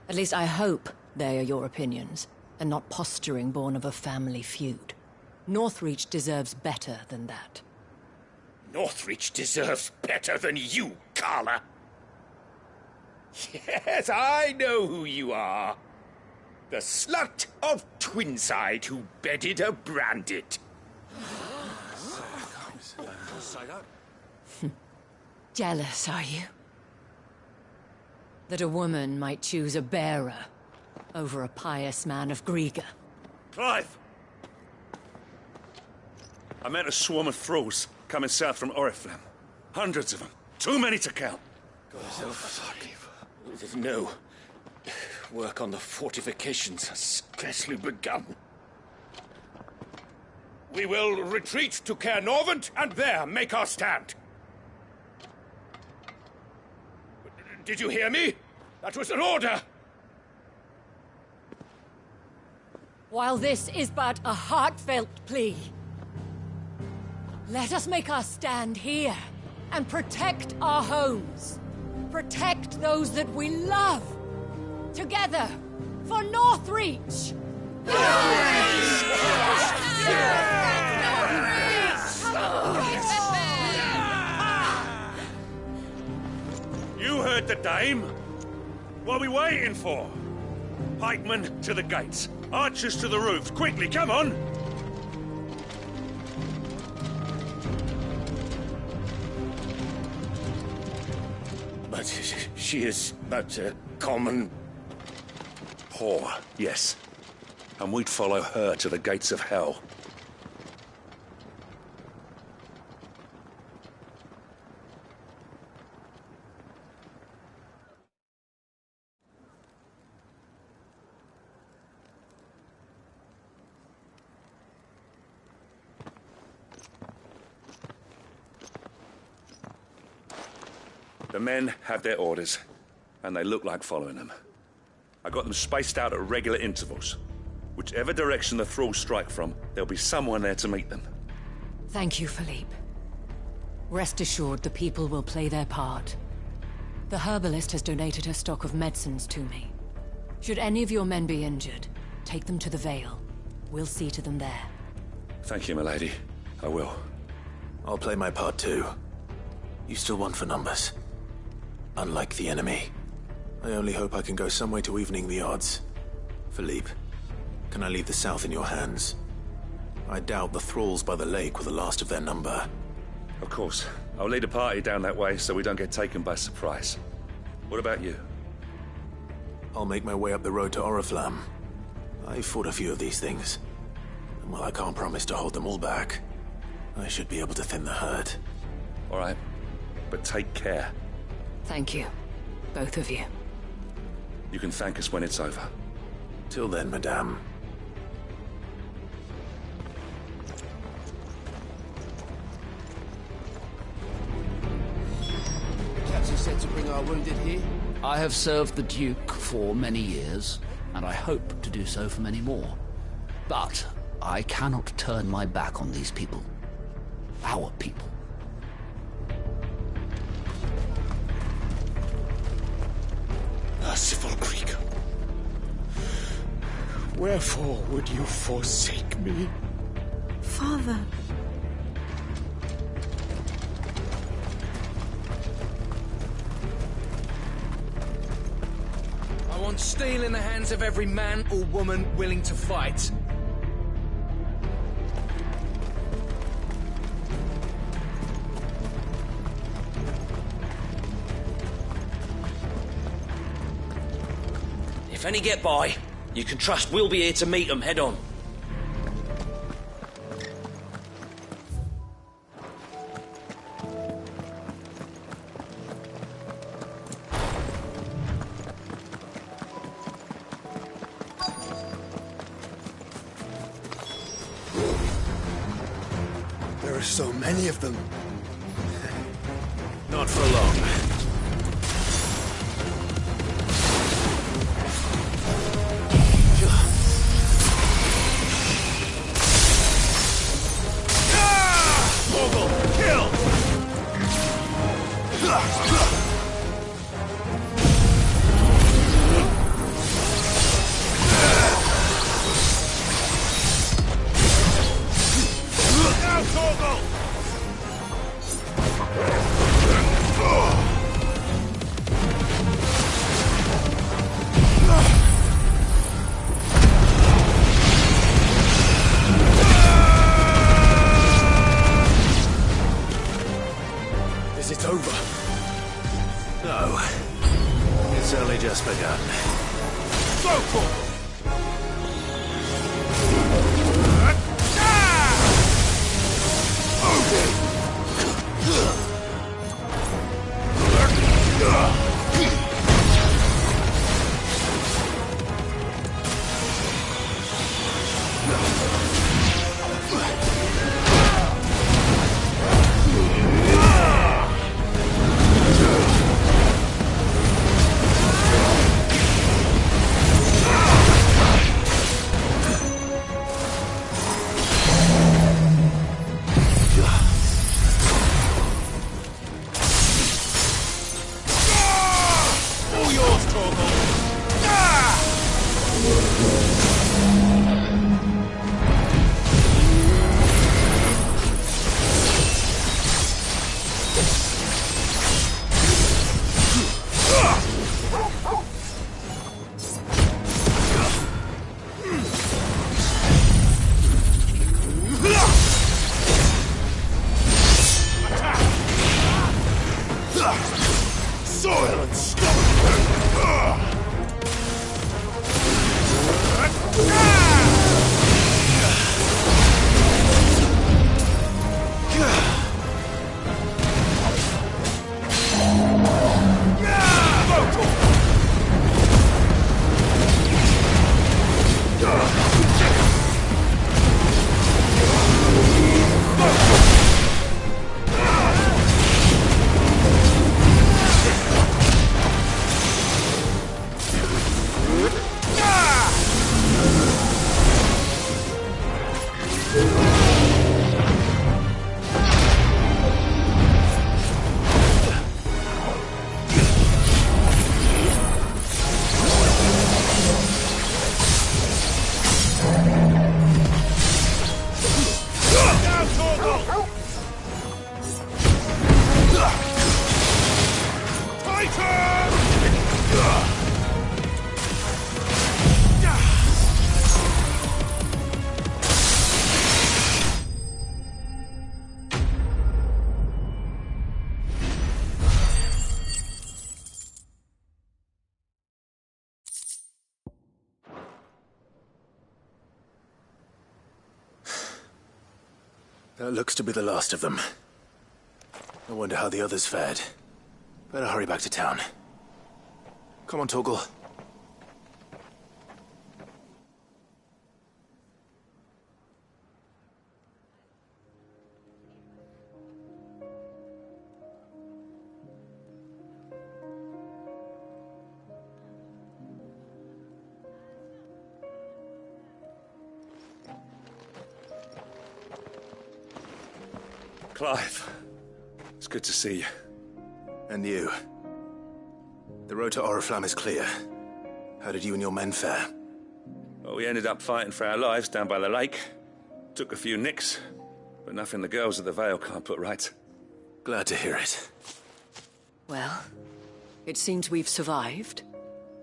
At least I hope they are your opinions, and not posturing born of a family feud. Northreach deserves better than that. Northreach deserves better than you, Carla. Yes, I know who you are. The slut of Twinside who bedded a Brandit. Jealous, are you? That a woman might choose a bearer over a pious man of Grieger. Clive! I met a swarm of thralls coming south from Oriflamme. Hundreds of them. Too many to count. No. Work on the fortifications has scarcely begun. We will retreat to Caer Norvent and there make our stand. Did you hear me? That was an order! While this is but a heartfelt plea, let us make our stand here and protect our homes. Protect those that we love. Together, for Northreach! You heard the dame. What are we waiting for? Pikemen to the gates. Archers to the roofs. Quickly, come on! But she is but a common... Whore, yes. And we'd follow her to the gates of hell. The men have their orders, and they look like following them. I got them spaced out at regular intervals. Whichever direction the thralls strike from, there'll be someone there to meet them. Thank you, Philippe. Rest assured the people will play their part. The herbalist has donated her stock of medicines to me. Should any of your men be injured, take them to the Vale. We'll see to them there. Thank you, milady. I will. I'll play my part too. You still want for numbers. Unlike the enemy. I only hope I can go some way to evening the odds. Philippe, can I leave the south in your hands? I doubt the thralls by the lake were the last of their number. Of course. I'll lead a party down that way so we don't get taken by surprise. What about you? I'll make my way up the road to Oriflamme. I fought a few of these things. And while I can't promise to hold them all back, I should be able to thin the herd. All right. But take care. Thank you. Both of you. You can thank us when it's over. Till then, madame. Captain said to bring our wounded here? I have served the Duke for many years, and I hope to do so for many more. But I cannot turn my back on these people. Our people. Merciful Creaker, wherefore would you forsake me? Father. I want steel in the hands of every man or woman willing to fight. If any get by, you can trust we'll be here to meet them head on. There are so many of them. Not for long. It's over. No. It's only just begun. Go for it! Silence! That looks to be the last of them. I wonder how the others fared. Better hurry back to town. Come on, Torgal. Clive, it's good to see you. And you. The road to Oriflamme is clear. How did you and your men fare? Well, we ended up fighting for our lives down by the lake. Took a few nicks, but nothing the girls of the Vale can't put right. Glad to hear it. Well, it seems we've survived.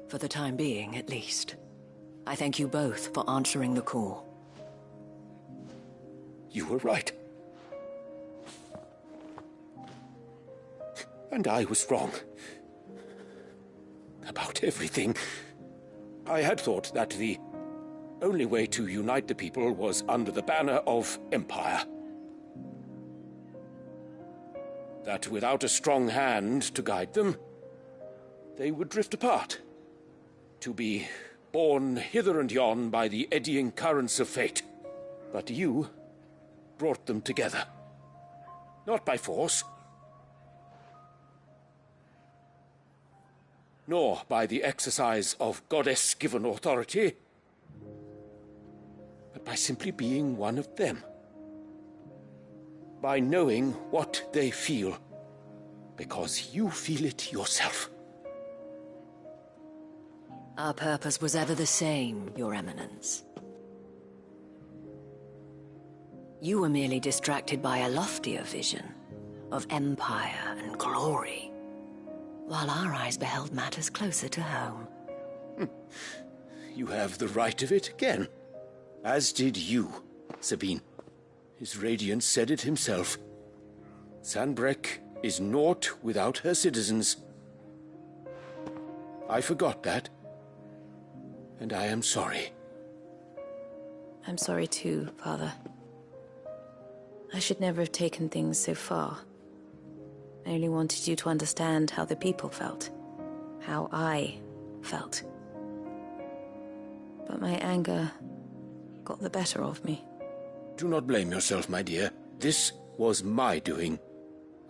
For the time being, at least. I thank you both for answering the call. You were right. And I was wrong. About everything. I had thought that the only way to unite the people was under the banner of Empire. That without a strong hand to guide them, they would drift apart. To be borne hither and yon by the eddying currents of fate. But you brought them together. Not by force, nor by the exercise of goddess-given authority, but by simply being one of them. By knowing what they feel, because you feel it yourself. Our purpose was ever the same, Your Eminence. You were merely distracted by a loftier vision of empire and glory, while our eyes beheld matters closer to home. You have the right of it again. As did you, Sabine. His radiance said it himself. Sanbreque is naught without her citizens. I forgot that. And I am sorry. I'm sorry too, Father. I should never have taken things so far. I only wanted you to understand how the people felt. How I felt. But my anger got the better of me. Do not blame yourself, my dear. This was my doing.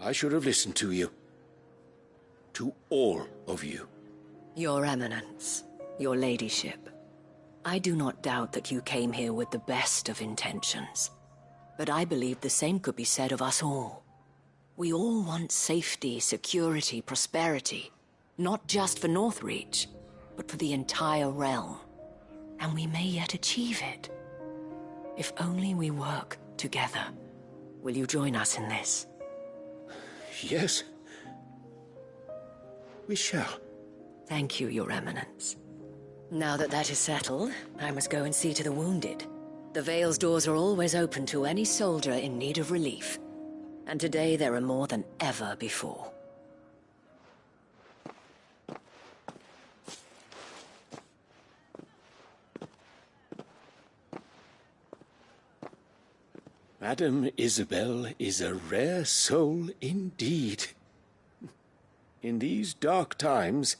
I should have listened to you. To all of you. Your Eminence, your ladyship. I do not doubt that you came here with the best of intentions. But I believe the same could be said of us all. We all want safety, security, prosperity. Not just for Northreach, but for the entire realm. And we may yet achieve it. If only we work together. Will you join us in this? Yes. We shall. Thank you, Your Eminence. Now that that is settled, I must go and see to the wounded. The Vale's doors are always open to any soldier in need of relief. And today there are more than ever before. Madame Isabel is a rare soul indeed. In these dark times,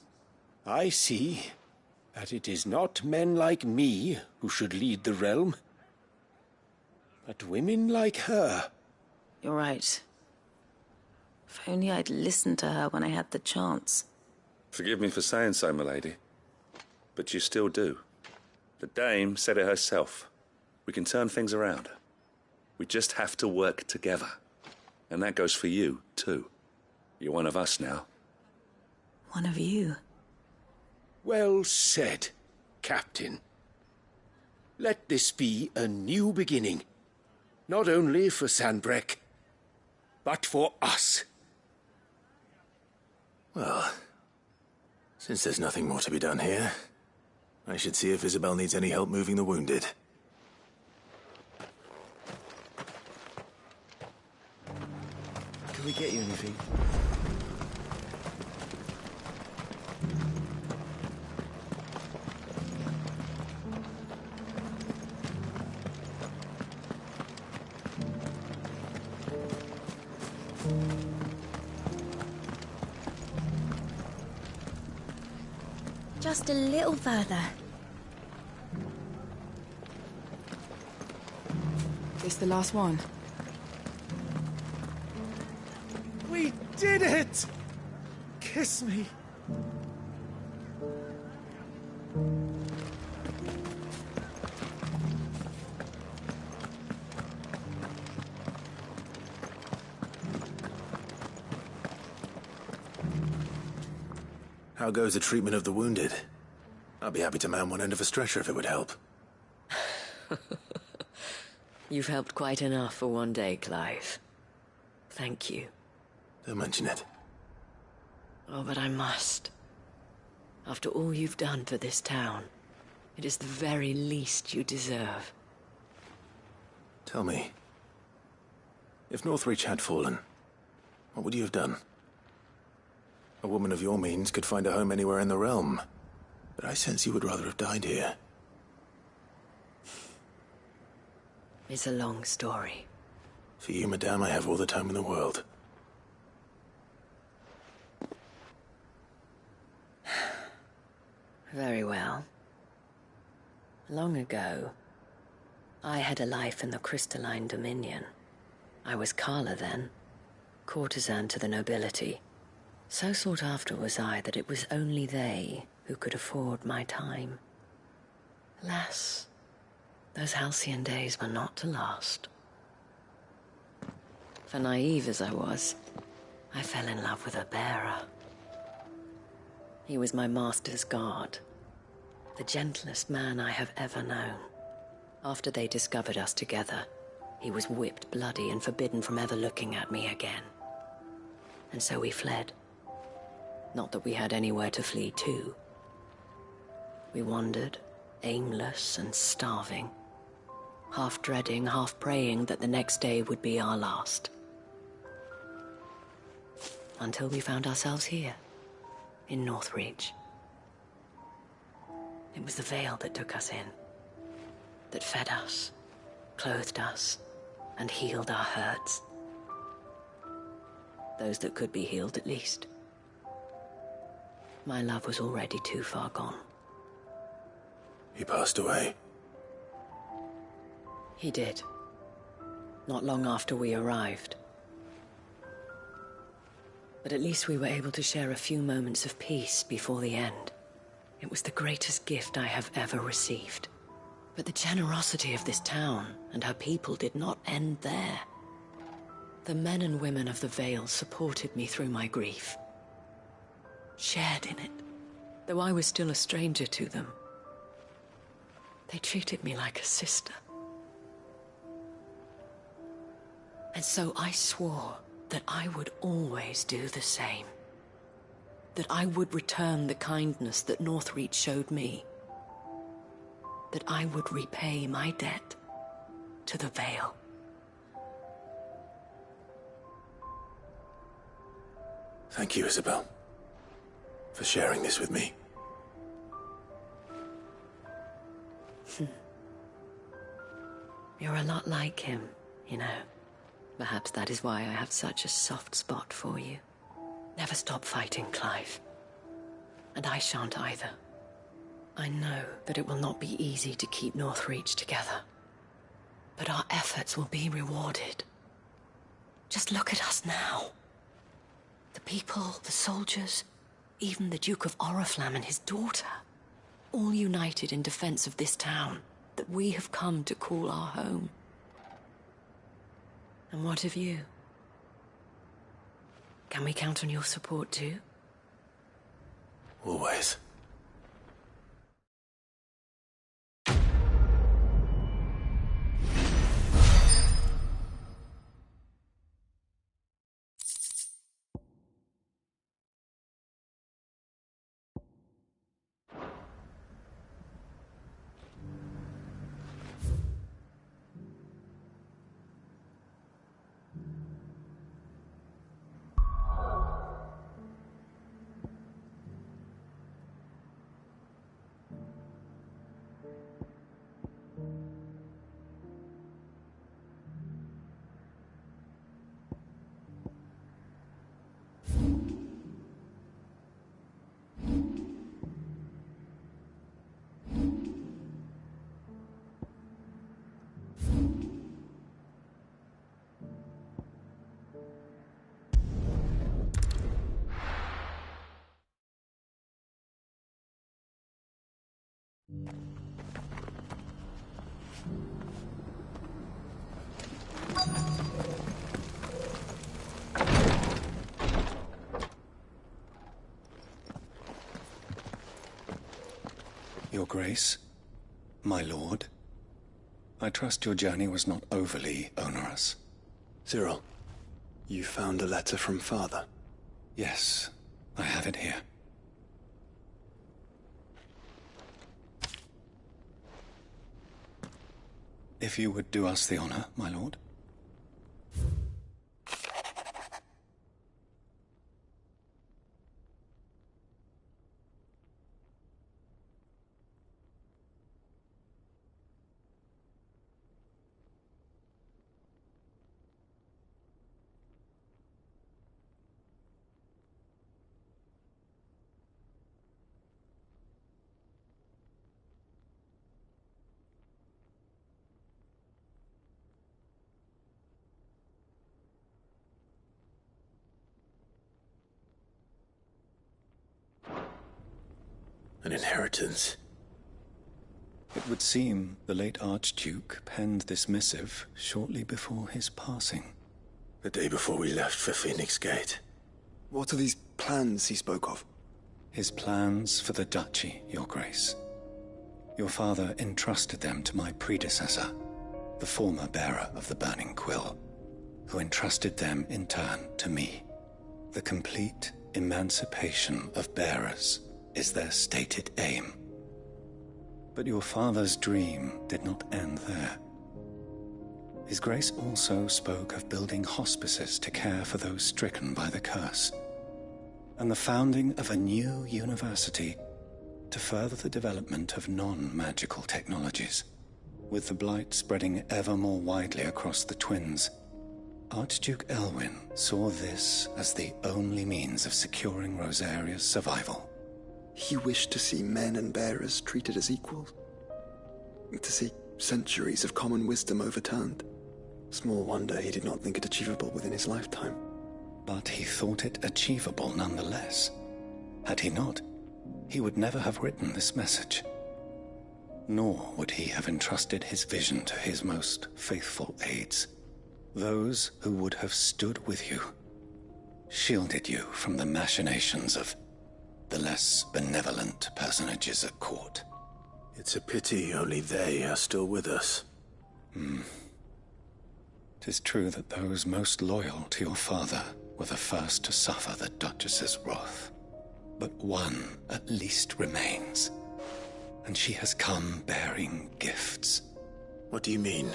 I see that it is not men like me who should lead the realm, but women like her. You're right. If only I'd listened to her when I had the chance. Forgive me for saying so, milady, but you still do. The dame said it herself. We can turn things around. We just have to work together. And that goes for you, too. You're one of us now. One of you. Well said, Captain. Let this be a new beginning. Not only for Sanbreque, but for us. Well, since there's nothing more to be done here, I should see if Isabel needs any help moving the wounded. Can we get you anything? Just a little further. This the last one? We did it! Kiss me. How goes the treatment of the wounded? I'd be happy to man one end of a stretcher if it would help. You've helped quite enough for one day, Clive. Thank you. Don't mention it. Oh, but I must. After all you've done for this town, it is the very least you deserve. Tell me, if Northreach had fallen, what would you have done? A woman of your means could find a home anywhere in the realm, but I sense you would rather have died here. It's a long story. For you, madame, I have all the time in the world. Very well. Long ago, I had a life in the Crystalline Dominion. I was Carla then, courtesan to the nobility. So sought after was I that it was only they who could afford my time. Alas, those halcyon days were not to last. For naive as I was, I fell in love with a bearer. He was my master's guard, the gentlest man I have ever known. After they discovered us together, he was whipped bloody and forbidden from ever looking at me again. And so we fled. Not that we had anywhere to flee to. We wandered, aimless and starving, half dreading, half praying that the next day would be our last. Until we found ourselves here, in Northreach. It was the veil that took us in, that fed us, clothed us, and healed our hurts. Those that could be healed, at least. My love was already too far gone. He passed away. He did. Not long after we arrived. But at least we were able to share a few moments of peace before the end. It was the greatest gift I have ever received. But the generosity of this town and her people did not end there. The men and women of the Vale supported me through my grief. Shared in it, though I was still a stranger to them. They treated me like a sister. And so I swore that I would always do the same. That I would return the kindness that Northreach showed me. That I would repay my debt to the Vale. Thank you, Isabel, for sharing this with me. You're a lot like him You know, perhaps that is why I have such a soft spot for you. Never stop fighting, Clive. And I shan't either. I know that it will not be easy to keep Northreach together. But our efforts will be rewarded. Just look at us now. The people, the soldiers, even the Duke of Oriflamme and his daughter, all united in defense of this town that we have come to call our home. And what of you? Can we count on your support too? Always. Your Grace, my lord, I trust your journey was not overly onerous. Cyril, you found a letter from Father? Yes, I have it here. If you would do us the honor, my lord. An inheritance. It would seem the late Archduke penned this missive shortly before his passing. The day before we left for Phoenix Gate. What are these plans he spoke of? His plans for the duchy, Your Grace. Your father entrusted them to my predecessor, the former bearer of the Burning Quill, who entrusted them in turn to me. The complete emancipation of bearers is their stated aim. But your father's dream did not end there. His Grace also spoke of building hospices to care for those stricken by the curse, and the founding of a new university to further the development of non-magical technologies. With the blight spreading ever more widely across the twins, Archduke Elwyn saw this as the only means of securing Rosaria's survival. He wished to see men and bearers treated as equals. To see centuries of common wisdom overturned. Small wonder he did not think it achievable within his lifetime. But he thought it achievable nonetheless. Had he not, he would never have written this message. Nor would he have entrusted his vision to his most faithful aides. Those who would have stood with you, shielded you from the machinations of the less benevolent personages at court. It's a pity only they are still with us. 'Tis true that those most loyal to your father were the first to suffer the Duchess's wrath. But one at least remains, and she has come bearing gifts. What do you mean?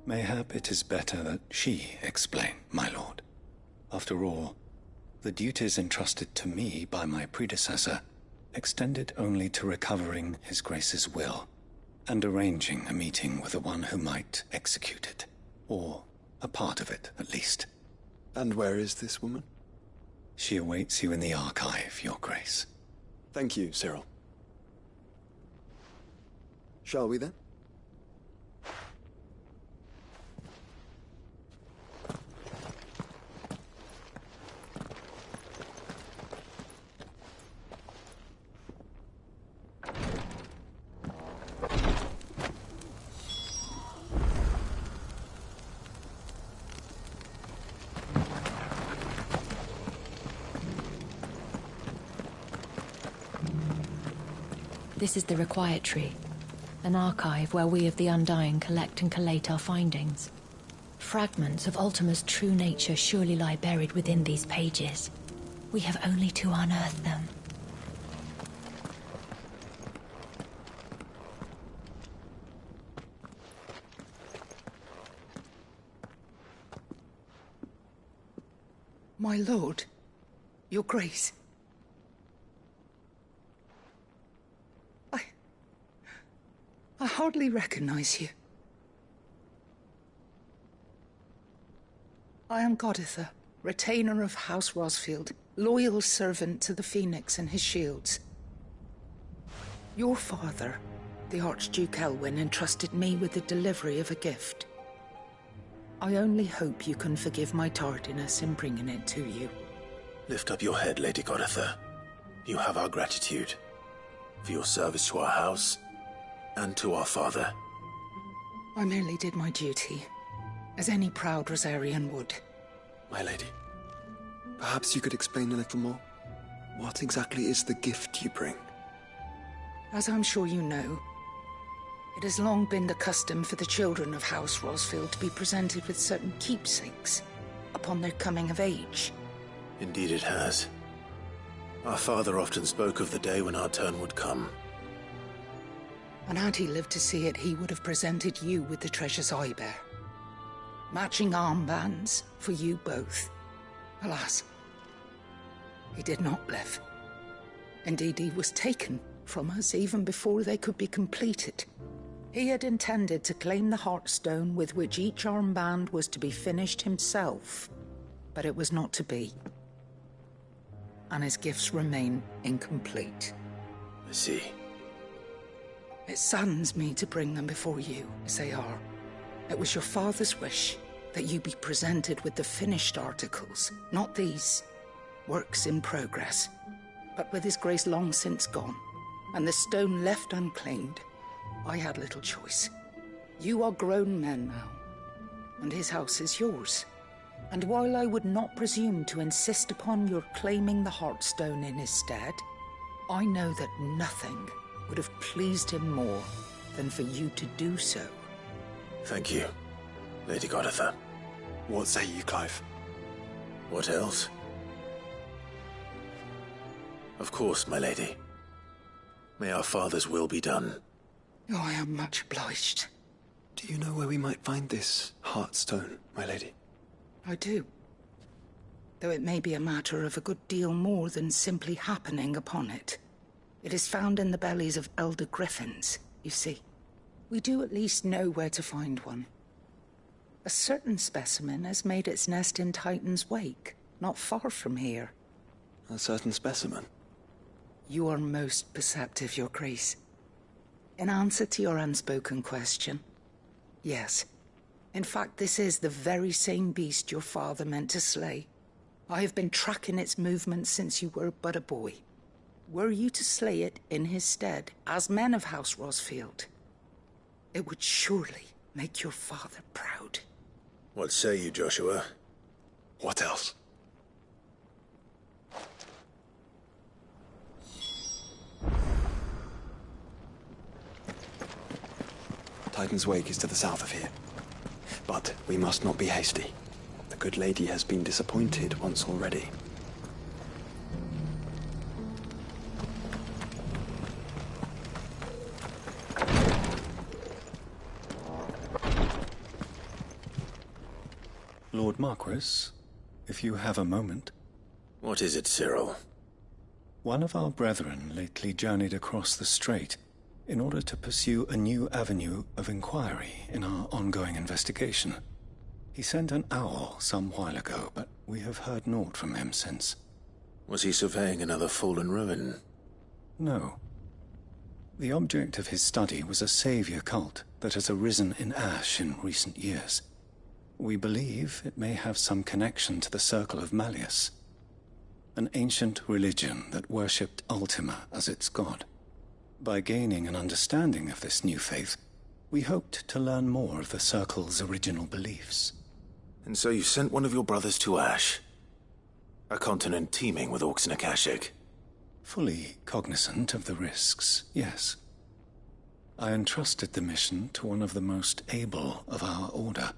Mayhap it is better that she explain, my lord. After all, the duties entrusted to me by my predecessor extended only to recovering His Grace's will and arranging a meeting with the one who might execute it. Or a part of it, at least. And where is this woman? She awaits you in the archive, Your Grace. Thank you, Cyril. Shall we then? This is the Requietry, an archive where we of the Undying collect and collate our findings. Fragments of Ultima's true nature surely lie buried within these pages. We have only to unearth them. My lord, Your Grace. I hardly recognize you. I am Goditha, retainer of House Rosfield, loyal servant to the Phoenix and his shields. Your father, the Archduke Elwyn, entrusted me with the delivery of a gift. I only hope you can forgive my tardiness in bringing it to you. Lift up your head, Lady Goditha. You have our gratitude for your service to our house and to our father. I merely did my duty, as any proud Rosarian would. My lady, perhaps you could explain a little more? What exactly is the gift you bring? As I'm sure you know, it has long been the custom for the children of House Rosfield to be presented with certain keepsakes upon their coming of age. Indeed it has. Our father often spoke of the day when our turn would come. And had he lived to see it, he would have presented you with the treasures I bear. Matching armbands for you both. Alas, he did not live. Indeed, he was taken from us even before they could be completed. He had intended to claim the Heartstone with which each armband was to be finished himself, but it was not to be. And his gifts remain incomplete. I see. It saddens me to bring them before you, as they are. It was your father's wish that you be presented with the finished articles, not these, works in progress. But with his grace long since gone, and the stone left unclaimed, I had little choice. You are grown men now, and his house is yours. And while I would not presume to insist upon your claiming the Heartstone in his stead, I know that nothing would have pleased him more than for you to do so. Thank you, Lady Goditha. What say you, Clive? What else? Of course, my lady. May our father's will be done. Oh, I am much obliged. Do you know where we might find this Heartstone, my lady? I do. Though it may be a matter of a good deal more than simply happening upon it. It is found in the bellies of elder griffins, you see. We do at least know where to find one. A certain specimen has made its nest in Titan's Wake, not far from here. A certain specimen? You are most perceptive, Your Grace. In answer to your unspoken question, yes. In fact, this is the very same beast your father meant to slay. I have been tracking its movements since you were but a boy. Were you to slay it in his stead, as men of House Rosfield, it would surely make your father proud. What say you, Joshua? What else? Titan's Wake is to the south of here. But we must not be hasty. The good lady has been disappointed once already. Lord Marquis, if you have a moment. What is it, Cyril? One of our brethren lately journeyed across the strait in order to pursue a new avenue of inquiry in our ongoing investigation. He sent an owl some while ago, but we have heard naught from him since. Was he surveying another fallen ruin? No. The object of his study was a savior cult that has arisen in Ash in recent years. We believe it may have some connection to the Circle of Malleus, an ancient religion that worshipped Ultima as its god. By gaining an understanding of this new faith, we hoped to learn more of the Circle's original beliefs. And so you sent one of your brothers to Ash, a continent teeming with orcs and Akashic. Fully cognizant of the risks, yes. I entrusted the mission to one of the most able of our order,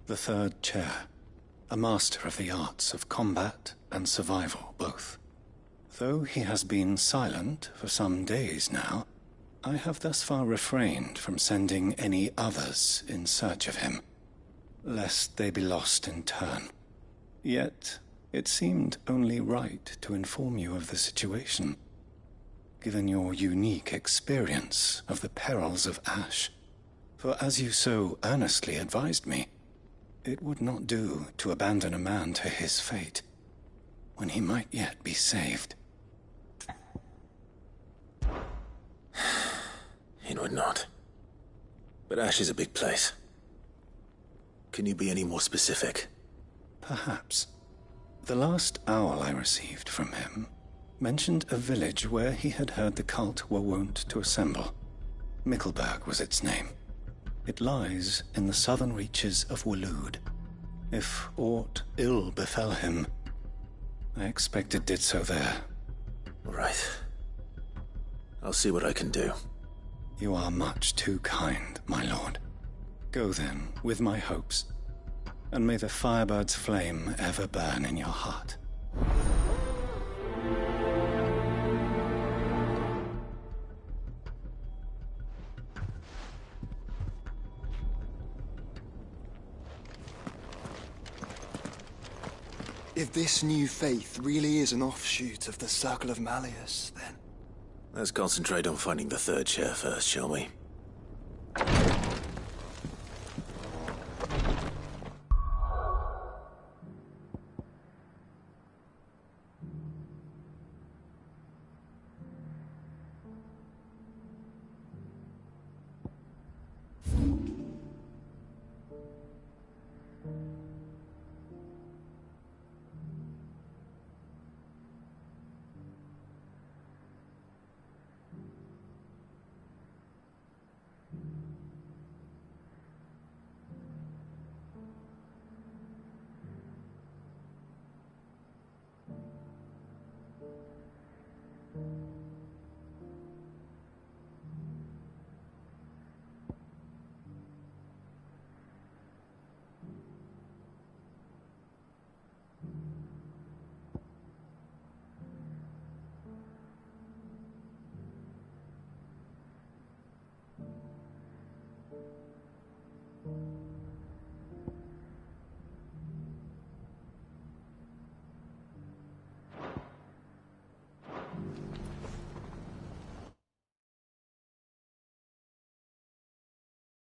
the Third Chair, a master of the arts of combat and survival both. Though he has been silent for some days now, I have thus far refrained from sending any others in search of him, lest they be lost in turn. Yet, it seemed only right to inform you of the situation, given your unique experience of the perils of Ash. For as you so earnestly advised me, it would not do to abandon a man to his fate, when he might yet be saved. It would not. But Ash is a big place. Can you be any more specific? Perhaps. The last owl I received from him mentioned a village where he had heard the cult were wont to assemble. Mickleburg was its name. It lies in the southern reaches of Waloed. If aught ill befell him, I expect it did so there. Right. I'll see what I can do. You are much too kind, my lord. Go then, with my hopes, and may the Firebird's flame ever burn in your heart. If this new faith really is an offshoot of the Circle of Malleus, then... Let's concentrate on finding the Third Chair first, shall we?